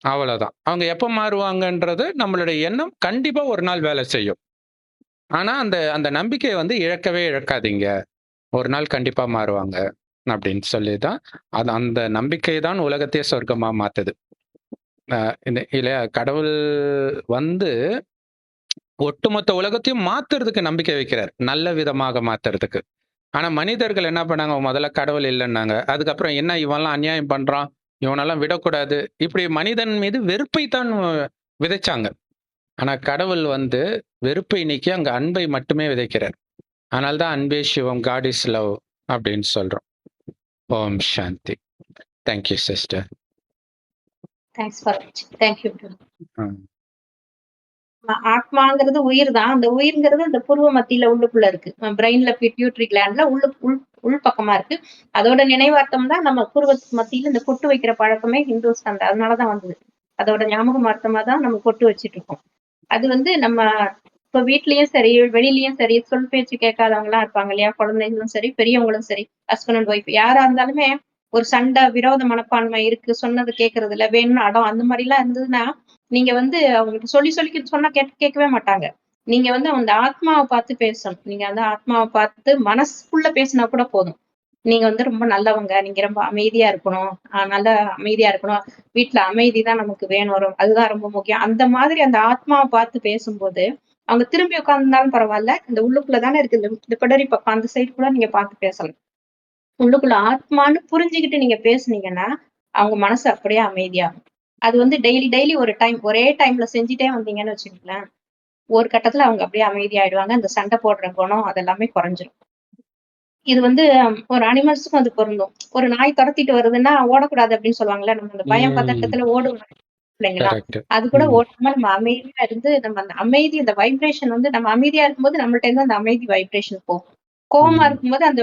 அவ்வளவுதான். அவங்க எப்ப மாறுவாங்கன்றது நம்மளுடைய எண்ணம் கண்டிப்பா ஒரு நாள் வேலை செய்யும். ஆனா அந்த அந்த நம்பிக்கைய வந்து இழக்கவே இழக்காதீங்க. ஒரு நாள் கண்டிப்பா மாறுவாங்க. அப்படின்னு சொல்லி தான் அது அந்த நம்பிக்கை தான் உலகத்தையே சொர்க்கமா மாத்துது. அ இந்த இல்லையா? கடவுள் வந்து ஒட்டுமொத்த உலகத்தையும் மாத்துறதுக்கு நம்பிக்கை வைக்கிறார். நல்ல விதமாக மாத்துறதுக்கு. ஆனா மனிதர்கள் என்ன பண்ணாங்க? முதல்ல கடவுள் இல்லன்னாங்க. அதுக்கப்புறம் என்ன இவன்லாம் அநியாயம் பண்றான். இவனெல்லாம் விடக்கூடாது. இப்படி மனிதன் மீது வெறுப்பை தான் விதைச்சாங்க. ஆனா கடவுள் வந்து வெறுப்பை நீக்கி அங்க அன்பை மட்டுமே விதைக்கிறார். அதனால தான் அன்பே சிவம், காட் இஸ் லவ் அப்படின்னு சொல்றோம். Om Shanti. Thank you sister. Thanks for வாட்சிங். Thank you. ம். ஆத்மாங்கிறது உயிர் தான். அந்த உயிர்ங்கிறது அந்த புருவ மத்தியில உள்ளுக்குள்ள இருக்கு. பிரெயின்ல பிட்யூட்டரி கிளாண்ட்ல உள் பக்கமா இருக்கு. அதோட நினைவார்த்தம் தான் நம்ம புருவத்துக்கு மத்தியில இந்த பொட்டு வைக்கிற பழக்கமே ஹிந்துஸ் அந்த அதனால தான் வந்தது. அதோட ஞாபகமார்த்தமா தான் நம்ம பொட்டு வச்சுட்டு இருக்கோம். அது வந்து நம்ம இப்ப வீட்லயும் சரி, வெளியிலயும் சரி, சொல் பேச்சு கேட்காதவங்கலாம் இருப்பாங்க இல்லையா? குழந்தைங்களும் சரி, பெரியவங்களும் சரி, ஹஸ்பண்ட் அண்ட் ஒய்ஃப் யாரா இருந்தாலுமே ஒரு சண்டை, விரோத மனப்பான்மை இருக்கு, சொன்னது கேட்கறது இல்ல, வேணும்னு அடம் அந்த மாரிலாம் இருந்ததுன்னா, நீங்க வந்து அவங்களுக்கு சொல்லி சொல்லி சொன்னா கேட்கவே மாட்டாங்க. நீங்க வந்து அந்த ஆத்மாவ பார்த்து பேசணும். நீங்க அந்த ஆத்மாவ பார்த்து மனசுக்குள்ள பேசினா கூட போதும். நீங்க வந்து ரொம்ப நல்லவங்க. நீங்க ரொம்ப அமைதியா இருக்கணும். நல்லா அமைதியா இருக்கணும். வீட்ல அமைதி தான் நமக்கு வேணும். அதுதான் ரொம்ப முக்கியம். அந்த மாதிரி அந்த ஆத்மாவ பார்த்து பேசும்போது, அவங்க திரும்பி உட்கார்ந்திருந்தாலும் பரவால்ல. இந்த உள்ளுக்குள்ள தானே இருக்கு. இந்த பிடரி பக்கம் அந்த சைடு கூட நீங்க பார்த்து பேசலாம். உள்ளுக்குள்ள ஆத்மான்னு புரிஞ்சுகிட்டு நீங்க பேசுனீங்கன்னா, அவங்க மனசு அப்படியே அமைதியாகும். அது வந்து டெய்லி ஒரு டைம் ஒரே டைம்ல செஞ்சுட்டே வந்தீங்கன்னு வச்சுக்கங்களேன், ஒரு கட்டத்துல அவங்க அப்படியே அமைதியாயிடுவாங்க. இந்த சண்டை போடுற குணம் அதெல்லாமே குறைஞ்சிரும். இது வந்து ஒரு அனிமல்ஸ்க்கும் அது பொருந்தும். ஒரு நாய் தொரத்திட்டு வருதுன்னா, ஓடக்கூடாது அப்படின்னு சொல்லுவாங்கல்ல. நம்ம அந்த பயம் ம். பதட்டத்துல ஓடுவோம் இல்லைங்களா? கரெக்ட். அது கூட ம். ஓடாம நம்ம அமைதியா இருந்து, நம்ம அந்த அமைதி அந்த வைப்ரேஷன் வந்து நம்ம அமைதியா இருக்கும்போது நம்மள்ட்ட இருந்து அந்த அமைதி வைப்ரேஷன் போகும். கோவமா ம். இருக்கும்போது அந்த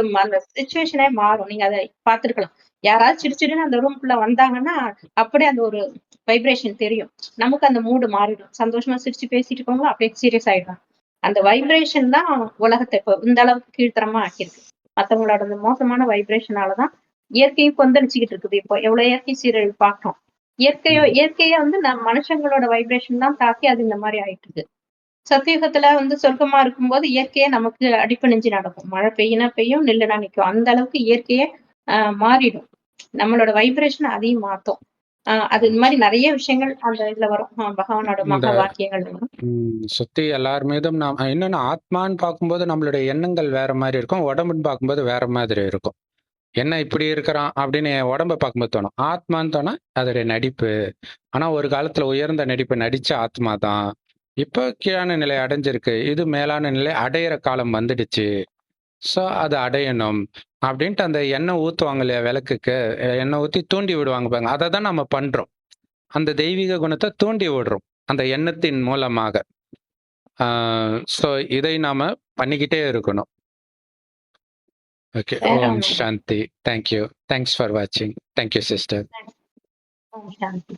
சிச்சுவேஷனே மாறும். நீங்க அத பார்த்திருக்கலாம். யாராவது சிடுசிடுன்னு அந்த ரூம்குள்ள வந்தாங்கன்னா, அப்படியே அந்த ஒரு வைப்ரேஷன் தெரியும். நமக்கு அந்த மூடு மாறிடும். சந்தோஷமா சிரிச்சு பேசிட்டு இருக்கவங்க அப்படியே சீரியஸ் ஆயிடுவாங்க. அந்த வைப்ரேஷன் தான் உலகத்த இப்ப இந்த அளவுக்கு கீழ்த்தரமா ஆக்கியிருக்கு. மத்தவங்களோட அந்த மோசமான வைப்ரேஷனால தான் இயற்கையும் கொந்தளிச்சுக்கிட்டு இருக்குது. இப்போ எவ்வளவு இயற்கை சீரழிவு பார்க்கிறோம். ம். இயற்கைய வந்து மனுஷங்களோட வைப்ரேஷன் தான் தாக்கி அது இந்த மாரி ஆயிட்டு இருக்கு. சத்தியுகத்துல வந்து சொர்க்கமா இருக்கும்போது இயற்கையே நமக்கு அடிபணிஞ்சு நடக்கும். மழை பெய்யுனா பெய்யும், நில்லுனா நிக்கும். அந்த அளவுக்கு இயற்கையே மாறிடும். நம்மளோட வைப்ரேஷன் அதையும் மாத்தும். அது இந்த மாரி நெறைய விஷயங்கள் அந்த இதுல வரும். பகவானோட இந்த மகா வாக்கியங்கள் வரும். சுத்தி எல்லார் மீதும் நாம் இன்னொன்னு ஆத்மான்னு பார்க்கும்போது நம்மளுடைய எண்ணங்கள் வேற மாரி இருக்கும். உடம்புன்னு பார்க்கும்போது வேற மாதிரி இருக்கும். என்ன இப்படி இருக்கிறான் அப்படின்னு என் உடம்ப பார்க்கும்போது தோணும். ஆத்மான்னு தோணா அதோடைய நடிப்பு. ஆனா ஒரு காலத்துல உயர்ந்த நடிப்பு நடிச்ச ஆத்மா தான். இப்ப கீழான நிலை அடைஞ்சிருக்கு. இது மேலான நிலை அடையிற காலம் வந்துடுச்சு. ஸோ அத அடையணும். அப்படின்ட்டு அந்த எண்ணெய் ஊத்துவாங்க இல்லையா விளக்குக்கு, எண்ணெய் ஊத்தி தூண்டி விடுவாங்க பாருங்க. அத தான் நம்ம பண்றோம். அந்த தெய்வீக குணத்த தூண்டி விடுறோம். அந்த எண்ணத்தின் மூலமாக. ஆ ஸோ இதை நாம பண்ணிக்கிட்டே இருக்கணும். ஓகே. வேற ஓம் ஒண்ணும் இல்ல. Shanti. Thank you. Thanks for வாட்சிங். Thank you sister. Om Shanti.